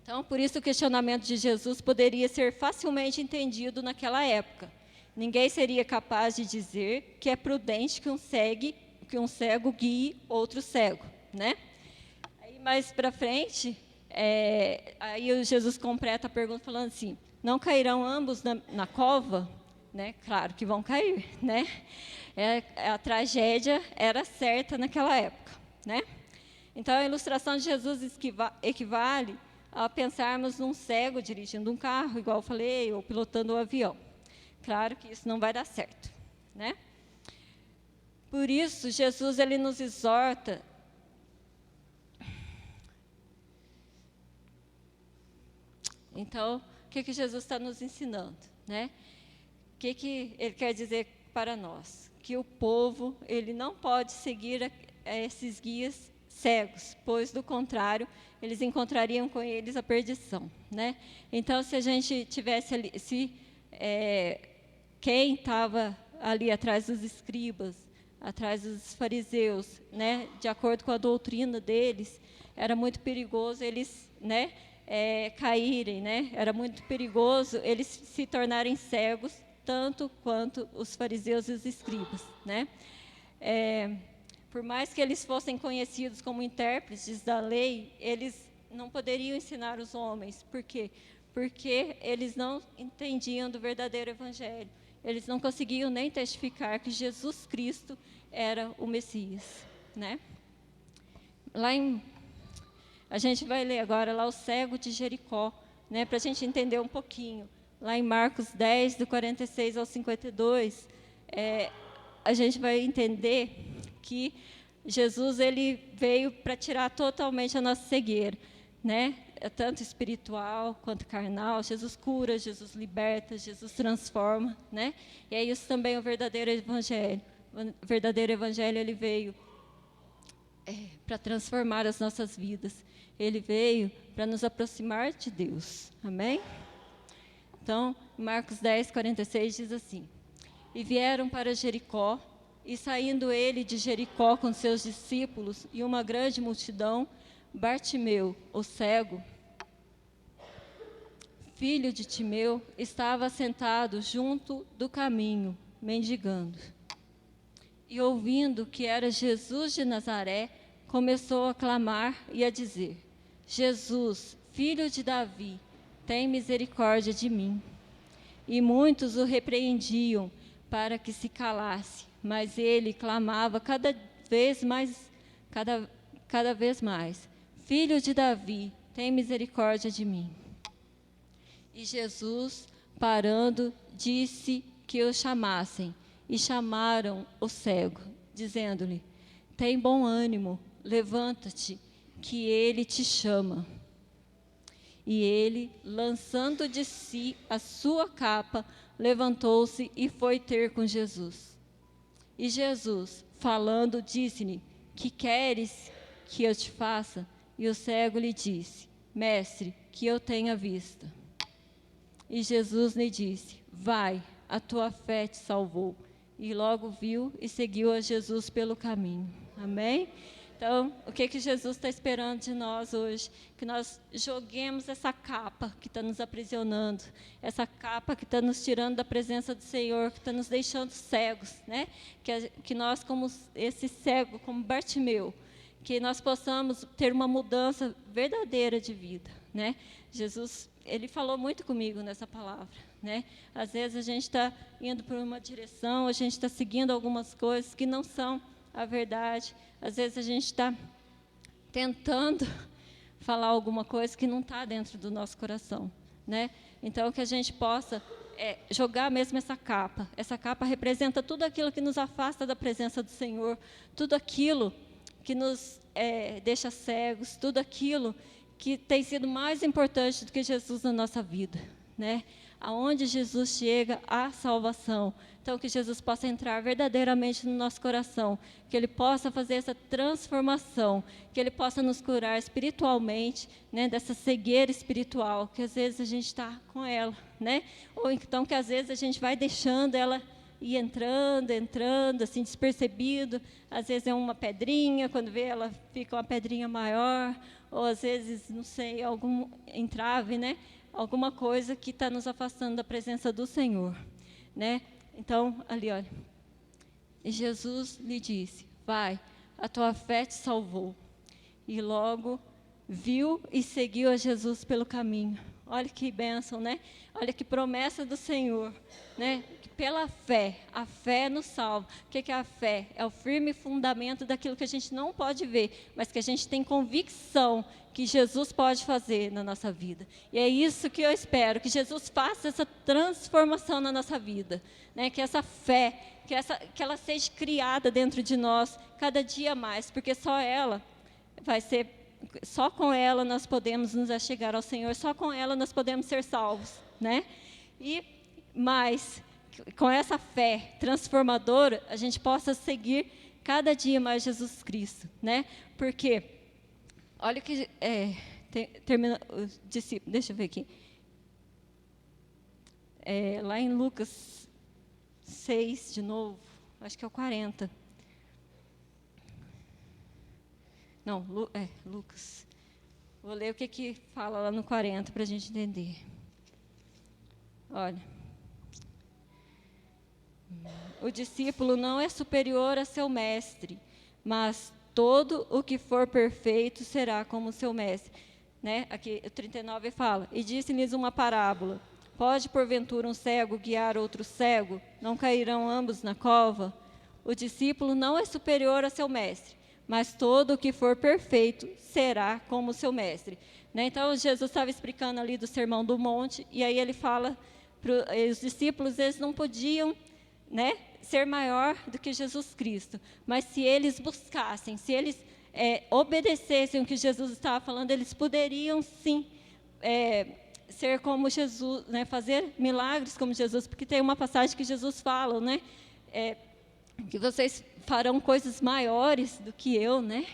E: Então, por isso o questionamento de Jesus poderia ser facilmente entendido naquela época. Ninguém seria capaz de dizer que é prudente que um cego guie outro cego, né? Aí mais para frente, aí o Jesus completa a pergunta falando assim: não cairão ambos na cova? Né? Claro que vão cair, né? A tragédia era certa naquela época, né? Então, a ilustração de Jesus equivale a pensarmos num cego dirigindo um carro, igual eu falei, ou pilotando um avião. Claro que isso não vai dar certo, né? Por isso, Jesus ele nos exorta Então, o que Jesus está nos ensinando, né? O que ele quer dizer para nós? Que o povo ele não pode seguir esses guias cegos, pois, do contrário, eles encontrariam com eles a perdição, né? Então, se a gente tivesse ali, quem estava ali atrás dos escribas, atrás dos fariseus, né, de acordo com a doutrina deles, era muito perigoso eles, caírem, né? Era muito perigoso eles se tornarem cegos tanto quanto os fariseus e os escribas, né? Por mais que eles fossem conhecidos como intérpretes da lei, eles não poderiam ensinar os homens. Por quê? Porque eles não entendiam do verdadeiro evangelho. Eles não conseguiam nem testificar que Jesus Cristo era o Messias, né? A gente vai ler agora lá o cego de Jericó, né, para a gente entender um pouquinho. Lá em Marcos 10, do 46 ao 52, a gente vai entender que Jesus ele veio para tirar totalmente a nossa cegueira, né? Tanto espiritual quanto carnal. Jesus cura, Jesus liberta, Jesus transforma, né? E é isso também o verdadeiro evangelho. O verdadeiro evangelho ele veio para transformar as nossas vidas. Ele veio para nos aproximar de Deus. Amém? Então, Marcos 10, 46 diz assim: E vieram para Jericó, e saindo ele de Jericó com seus discípulos e uma grande multidão, Bartimeu, o cego, filho de Timeu, estava sentado junto do caminho, mendigando. E ouvindo que era Jesus de Nazaré, começou a clamar e a dizer: Jesus, filho de Davi, tem misericórdia de mim. E muitos o repreendiam para que se calasse, mas ele clamava cada vez mais: Filho de Davi, tem misericórdia de mim. E Jesus, parando, disse que o chamassem, e chamaram o cego, dizendo-lhe: Tem bom ânimo, levanta-te, que ele te chama. E ele, lançando de si a sua capa, levantou-se e foi ter com Jesus. E Jesus, falando, disse-lhe: Que queres que eu te faça? E o cego lhe disse: Mestre, que eu tenha vista. E Jesus lhe disse: Vai, a tua fé te salvou. E logo viu e seguiu a Jesus pelo caminho. Amém? Então, o que Jesus está esperando de nós hoje? Que nós joguemos essa capa que está nos aprisionando, essa capa que está nos tirando da presença do Senhor, que está nos deixando cegos, né? Que nós, como esse cego, como Bartimeu, que nós possamos ter uma mudança verdadeira de vida, né? Jesus, ele falou muito comigo nessa palavra, né? Às vezes a gente está indo por uma direção, a gente está seguindo algumas coisas que não são a verdade. Às vezes a gente está tentando falar alguma coisa que não está dentro do nosso coração, né? Então, que a gente possa jogar mesmo essa capa. Essa capa representa tudo aquilo que nos afasta da presença do Senhor, tudo aquilo que nos deixa cegos, tudo aquilo que tem sido mais importante do que Jesus na nossa vida, né? Aonde Jesus chega, há salvação. Então, que Jesus possa entrar verdadeiramente no nosso coração, que Ele possa fazer essa transformação, que Ele possa nos curar espiritualmente, né, dessa cegueira espiritual, que às vezes a gente está com ela, né? Ou então que às vezes a gente vai deixando ela ir entrando, assim, despercebido. Às vezes é uma pedrinha, quando vê ela fica uma pedrinha maior, ou às vezes, não sei, algum entrave, né? Alguma coisa que está nos afastando da presença do Senhor, né? Então, ali, olha, e Jesus lhe disse: Vai, a tua fé te salvou. E logo viu e seguiu a Jesus pelo caminho. Olha que bênção, né? Olha que promessa do Senhor, né? Que pela fé, a fé nos salva. O que é a fé? É o firme fundamento daquilo que a gente não pode ver, mas que a gente tem convicção que Jesus pode fazer na nossa vida. E é isso que eu espero, que Jesus faça essa transformação na nossa vida, né? Que essa fé, que ela seja criada dentro de nós cada dia mais, porque só ela vai ser, só com ela nós podemos nos achegar ao Senhor, só com ela nós podemos ser salvos, né? E mais, com essa fé transformadora, a gente possa seguir cada dia mais Jesus Cristo, né? Porque olha que termina o discípulo, deixa eu ver aqui. Lá em Lucas 6, de novo, acho que é o 40. Não, Lucas. Vou ler o que fala lá no 40 para a gente entender. Olha. o discípulo não é superior a seu mestre, mas todo o que for perfeito será como seu mestre. Né? Aqui o 39 fala, e disse-lhes uma parábola, pode porventura um cego guiar outro cego? Não cairão ambos na cova? O discípulo não é superior a seu mestre, mas todo o que for perfeito será como seu mestre. Né? Então, Jesus estava explicando ali do Sermão do Monte, e aí ele fala para os discípulos, eles não podiam, né, ser maior do que Jesus Cristo, mas se eles buscassem, se eles obedecessem o que Jesus estava falando, eles poderiam sim ser como Jesus, né, fazer milagres como Jesus, porque tem uma passagem que Jesus fala, né, que vocês farão coisas maiores do que eu, né?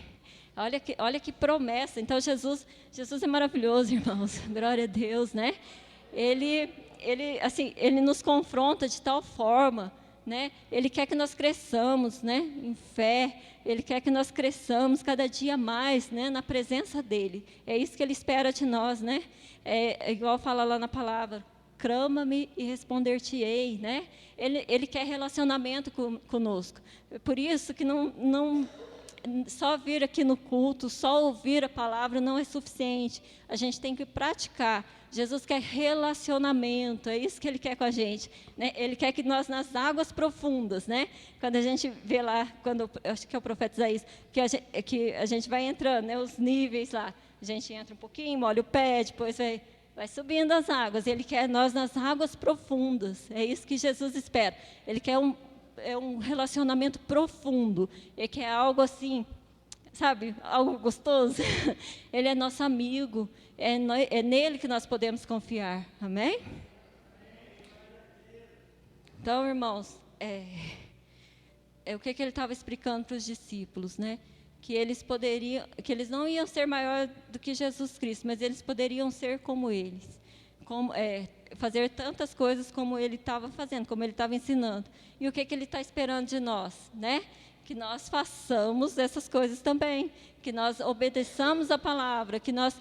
E: Olha que promessa. Então Jesus é maravilhoso, irmãos. Glória a Deus, né? Ele nos confronta de tal forma, né? Ele quer que nós cresçamos, né, em fé. Ele quer que nós cresçamos cada dia mais, né, na presença dele. É isso que ele espera de nós, né? É igual fala lá na palavra, clama-me e responder-te-ei, né? Ele quer relacionamento conosco. Por isso que não só vir aqui no culto, só ouvir a palavra não é suficiente. A gente tem que praticar. Jesus quer relacionamento, é isso que ele quer com a gente, né? Ele quer que nós nas águas profundas, né? Quando a gente vê lá, acho que é o profeta Isaías, que a gente vai entrando, né? Os níveis lá, a gente entra um pouquinho, molha o pé, depois vai subindo as águas. Ele quer nós nas águas profundas, é isso que Jesus espera. Ele quer um relacionamento profundo, ele quer algo assim, sabe, algo gostoso. Ele é nosso amigo, é nele que nós podemos confiar, amém? Então, irmãos, o que ele estava explicando para os discípulos, né? Que eles não iam ser maior do que Jesus Cristo, mas eles poderiam ser como eles, fazer tantas coisas como ele estava fazendo, como ele estava ensinando. E o que ele está esperando de nós, né? Que nós façamos essas coisas também, que nós obedeçamos a palavra, que nós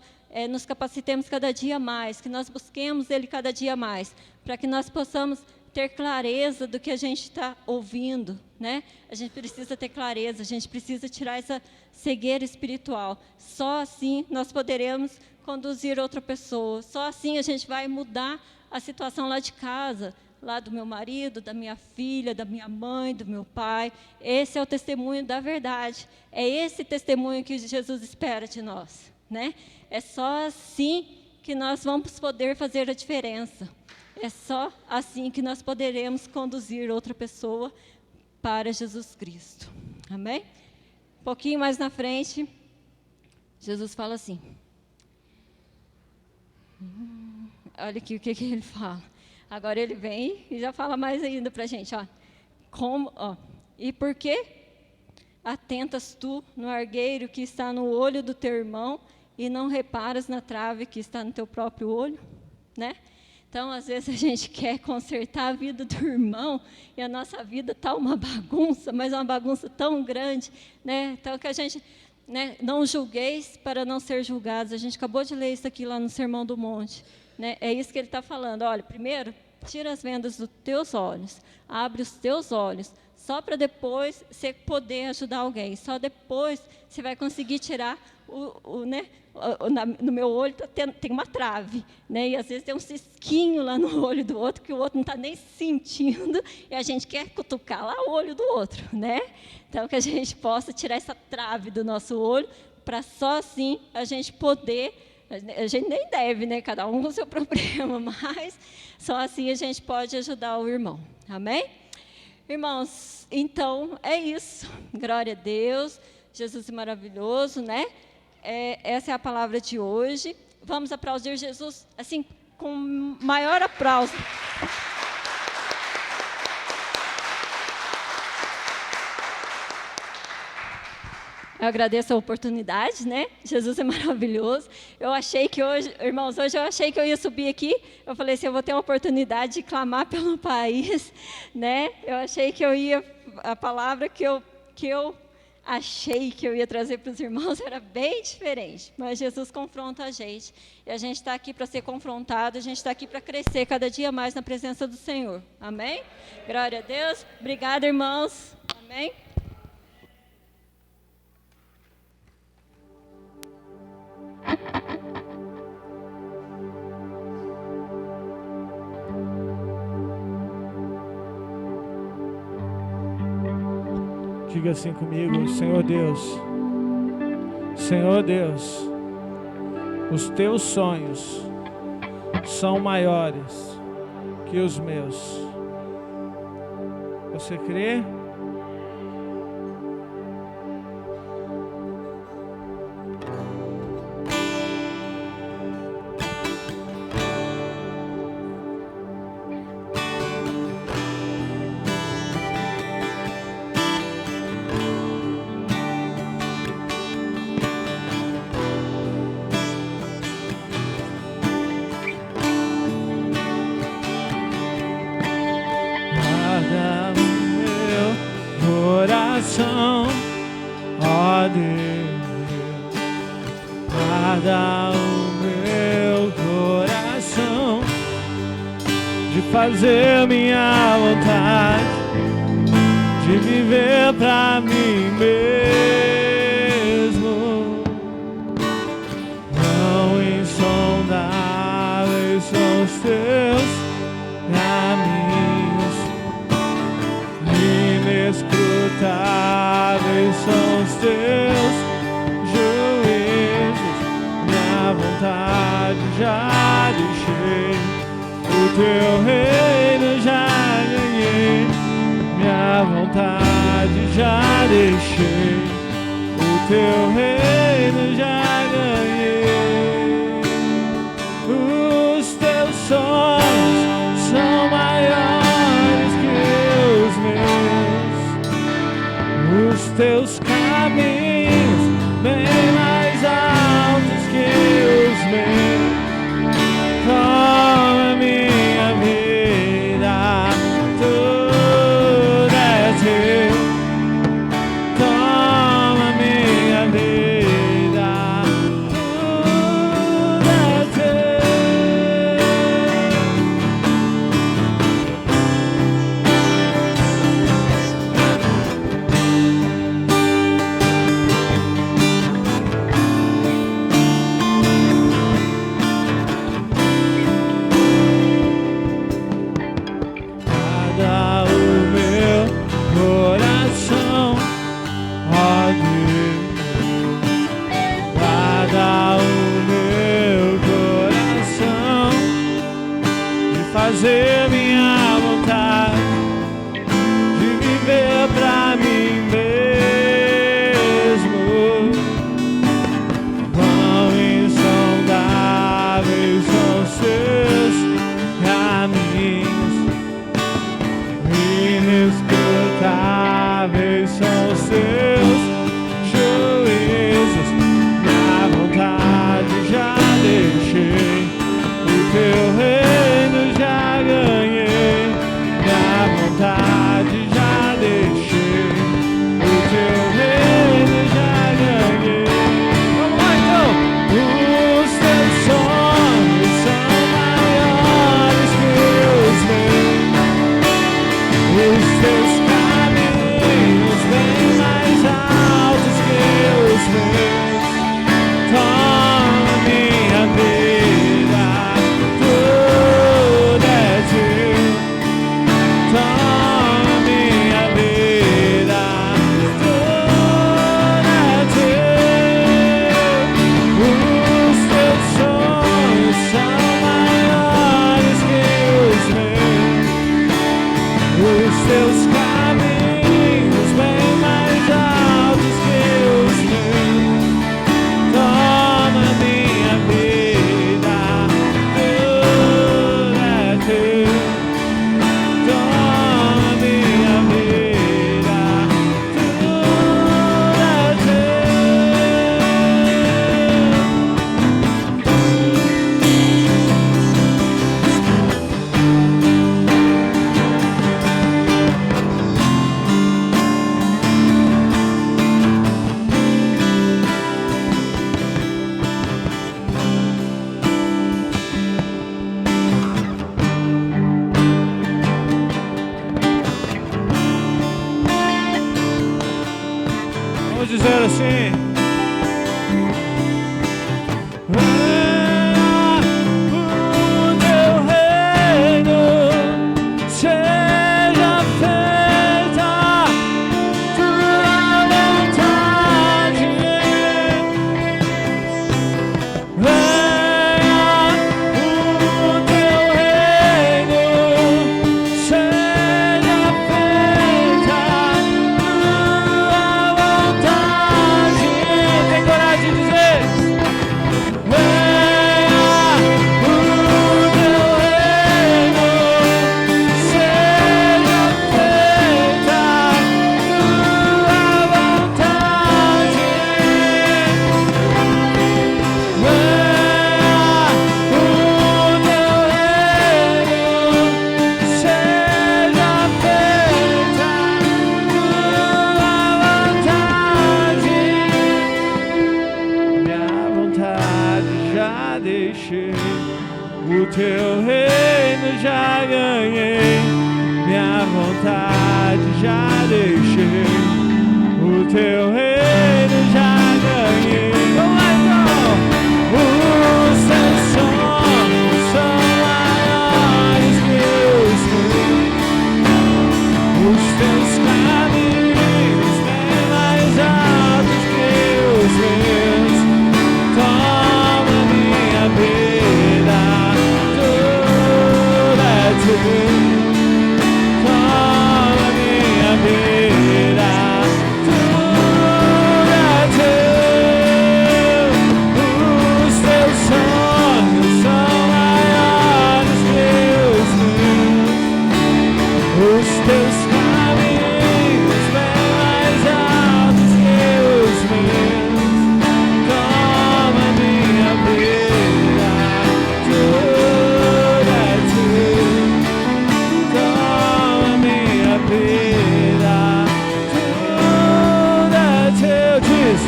E: nos capacitemos cada dia mais, que nós busquemos ele cada dia mais, para que nós possamos ter clareza do que a gente está ouvindo, né? A gente precisa ter clareza, a gente precisa tirar essa cegueira espiritual. Só assim nós poderemos conduzir outra pessoa, só assim a gente vai mudar a situação lá de casa, lá do meu marido, da minha filha, da minha mãe, do meu pai. Esse é o testemunho da verdade. É esse testemunho que Jesus espera de nós, né? É só assim que nós vamos poder fazer a diferença. É só assim que nós poderemos conduzir outra pessoa para Jesus Cristo. Amém? Um pouquinho mais na frente, Jesus fala assim. Olha aqui o que ele fala. Agora ele vem e já fala mais ainda para a gente. E por que atentas tu no argueiro que está no olho do teu irmão e não reparas na trave que está no teu próprio olho? Né? Então, às vezes a gente quer consertar a vida do irmão e a nossa vida está uma bagunça, mas uma bagunça tão grande, né? Então, que a gente, né, não julgueis para não ser julgados. A gente acabou de ler isso aqui lá no Sermão do Monte, né? É isso que ele está falando. Olha, primeiro, tira as vendas dos teus olhos, abre os teus olhos, só para depois você poder ajudar alguém. Só depois você vai conseguir tirar no meu olho tem uma trave, né? E às vezes tem um cisquinho lá no olho do outro que o outro não está nem sentindo e a gente quer cutucar lá o olho do outro, né? Então que a gente possa tirar essa trave do nosso olho para só assim a gente poder, a gente nem deve, né? Cada um com o seu problema, mas só assim a gente pode ajudar o irmão, amém? Irmãos, então é isso, glória a Deus, Jesus é maravilhoso, né? Essa é a palavra de hoje. Vamos aplaudir Jesus, assim, com maior aplauso. Eu agradeço a oportunidade, né? Jesus é maravilhoso. Eu achei que hoje, irmãos, eu achei que eu ia subir aqui. Eu falei assim, eu vou ter uma oportunidade de clamar pelo país, né? Eu achei que eu ia, a palavra que eu achei que eu ia trazer para os irmãos era bem diferente, mas Jesus confronta a gente. E a gente está aqui para ser confrontado, a gente está aqui para crescer cada dia mais na presença do Senhor. Amém? Glória a Deus. Obrigada, irmãos. Amém?
D: Diga assim comigo: Senhor Deus, os teus sonhos são maiores que os meus. Você crê? Ó Deus, guarda o meu coração de fazer minha vontade, de viver pra mim mesmo. Não insondáveis são os teus caminhos, inescrutáveis são os teus juízos. Minha vontade já deixei, o teu reino já ganhei. Minha vontade já deixei, o teu reino já ganhei. Os teus sonhos são maiores que os meus, os teus caminhos bem mais altos que os meus. Toma minha vida, tudo é teu. Toma minha vida, tudo é teu. Guarda o meu coração, ó Deus. Guarda o meu coração de fazer minha vontade, de viver pra mim mesmo. Quão insondáveis são os seus caminhos, inescrutáveis são os seus juízos. Minha vontade já deixei, o teu reino já ganhei. dizer assim: o teu reino seja feita tua vontade. O teu reino já ganhei, minha vontade já deixei. O teu reino já ganhei. Vamos lá então! Os teus sonhos são maiores que os meus. Os teus caminhos bem mais altos que os meus. Toma minha vida, tudo é teu. Toma minha vida, tudo é teu. Os teus sonhos são maiores que os meus. Os teus caminhos bem mais altos que os meus. Toma minha vida, tudo é teu. Toma minha vida, tudo é teu. Diz: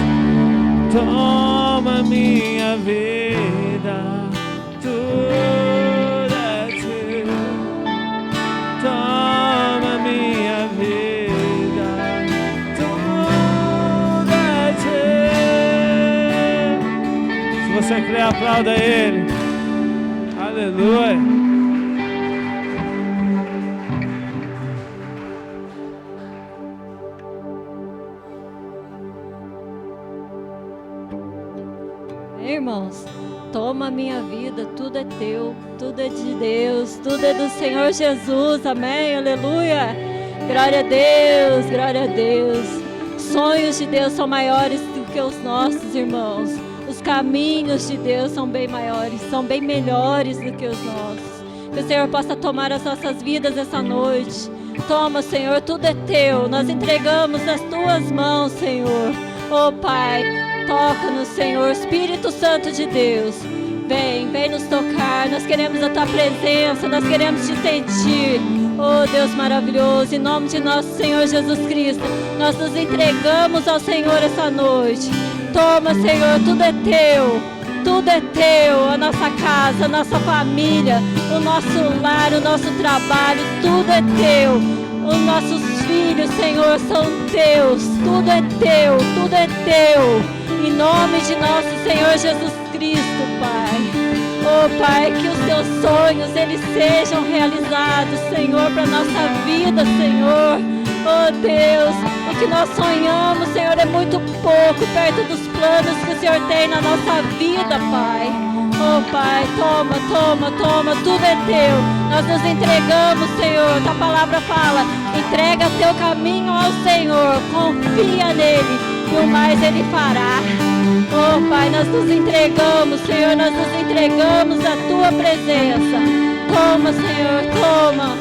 D: toma minha vida, tudo é teu. Toma minha vida, tudo é teu. Se você crê, aplauda Ele. Aleluia.
E: Irmãos, toma a minha vida, tudo é teu, tudo é de Deus, tudo é do Senhor Jesus, amém, aleluia, glória a Deus, glória a Deus. Sonhos de Deus são maiores do que os nossos, irmãos. Os caminhos de Deus são bem maiores, são bem melhores do que os nossos. Que o Senhor possa tomar as nossas vidas essa noite. Toma, Senhor, tudo é teu, nós entregamos nas tuas mãos, Senhor. Oh Pai, toca-nos, Senhor, Espírito Santo de Deus. Vem nos tocar, nós queremos a tua presença, nós queremos te sentir. Oh Deus maravilhoso, em nome de nosso Senhor Jesus Cristo, nós nos entregamos ao Senhor essa noite. Toma, Senhor, tudo é teu. Tudo é teu, a nossa casa, a nossa família, o nosso lar, o nosso trabalho, tudo é teu. Os nossos filhos, Senhor, são teus. Tudo é teu, tudo é teu. Em nome de nosso Senhor Jesus Cristo, Pai. Oh, Pai, que os teus sonhos, eles sejam realizados, Senhor, para a nossa vida, Senhor. Oh, Deus, o que nós sonhamos, Senhor, é muito pouco perto dos planos que o Senhor tem na nossa vida, Pai. Oh, Pai, toma, tudo é teu. Nós nos entregamos, Senhor, tua palavra fala, entrega teu caminho ao Senhor, confia nele e o mais ele fará. Oh, Pai, nós nos entregamos, Senhor, nós nos entregamos à tua presença. Toma, Senhor, toma,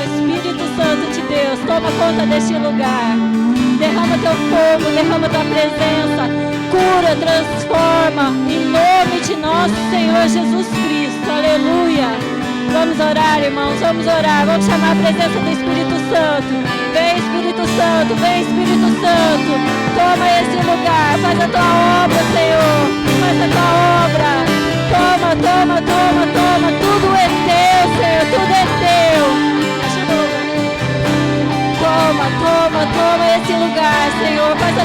E: Espírito Santo de Deus, toma conta deste lugar. Derrama teu fogo, derrama tua presença, cura, transforma, em nome de nosso Senhor Jesus Cristo, aleluia. Vamos orar, irmãos, vamos orar, vamos chamar a presença do Espírito Santo. Vem, Espírito Santo, toma esse lugar, faz a tua obra, Senhor, faz a tua obra. Toma, tudo é teu, Senhor, tudo é teu. Toma esse lugar, Senhor, faz a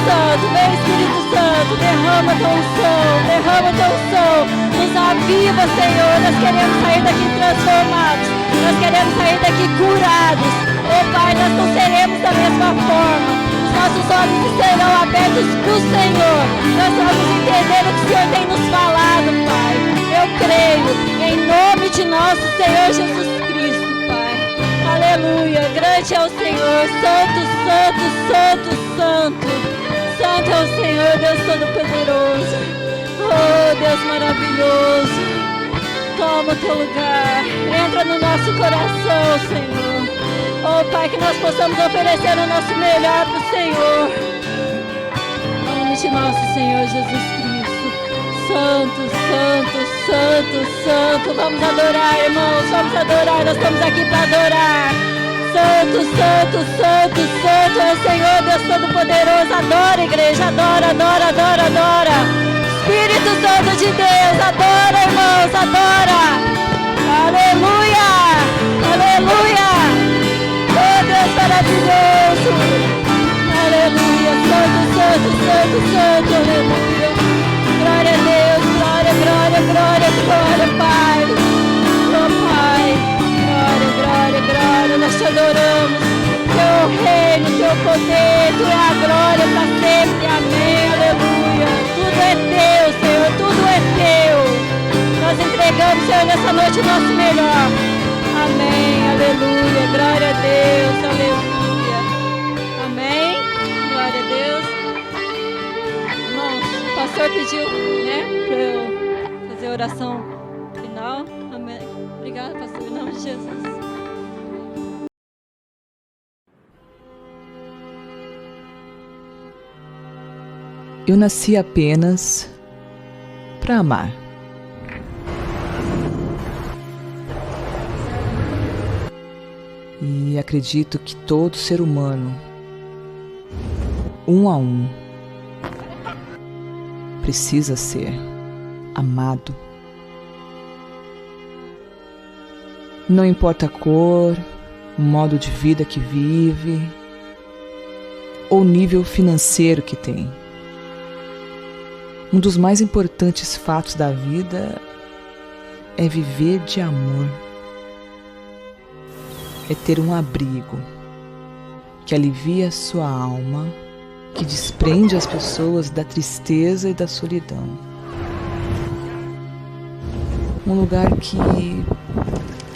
E: Santo, vem Espírito Santo, derrama teu som, nos aviva, Senhor. Nós queremos sair daqui transformados, nós queremos sair daqui curados. Oh Pai, nós não seremos da mesma forma, os nossos olhos serão abertos para o Senhor, nós vamos entender o que o Senhor tem nos falado, Pai. Eu creio, em nome de nosso Senhor Jesus Cristo, Pai. Aleluia, grande é o Senhor, santo, santo, santo, santo. Santo é o Senhor, Deus Todo-Poderoso. Oh, Deus maravilhoso. Toma o teu lugar. Entra no nosso coração, Senhor. Oh, Pai, que nós possamos oferecer o nosso melhor para o Senhor. Em nome de nosso Senhor Jesus Cristo. Santo, santo, santo, santo. Vamos adorar, irmãos. Vamos adorar. Nós estamos aqui para adorar. Santo, santo, santo, santo é o Senhor, Deus Todo-Poderoso. Adora, igreja, adora, adora, adora, adora. Espírito Santo de Deus, adora, irmãos, adora. Aleluia, aleluia. Oh, Deus maravilhoso. Aleluia, santo, santo, santo, santo, aleluia. Glória a Deus, glória, glória, glória, glória, Pai. Oh, Pai. Glória, glória, glória, nós te adoramos. Teu reino, teu poder, tua glória para sempre. Amém, aleluia. Tudo é teu, Senhor, tudo é teu. Nós entregamos, Senhor, nessa noite o nosso melhor. Amém, aleluia. Glória a Deus, aleluia. Amém, glória a Deus. Irmãos, o pastor pediu, para eu fazer a oração final. Amém. Obrigada, pastor, em nome de Jesus.
F: Eu nasci apenas para amar. E acredito que todo ser humano, um a um, precisa ser amado. Não importa a cor, o modo de vida que vive, ou o nível financeiro que tem. Um dos mais importantes fatos da vida é viver de amor. É ter um abrigo que alivia a sua alma, que desprende as pessoas da tristeza e da solidão. Um lugar que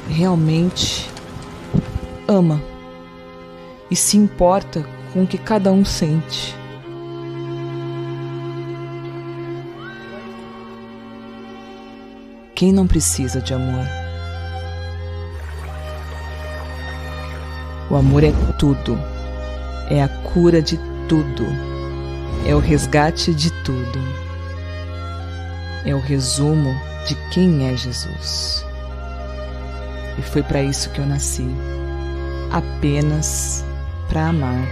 F: realmente ama e se importa com o que cada um sente. Quem não precisa de amor? O amor é tudo, é a cura de tudo, é o resgate de tudo, é o resumo de quem é Jesus. E foi para isso que eu nasci, apenas para amar.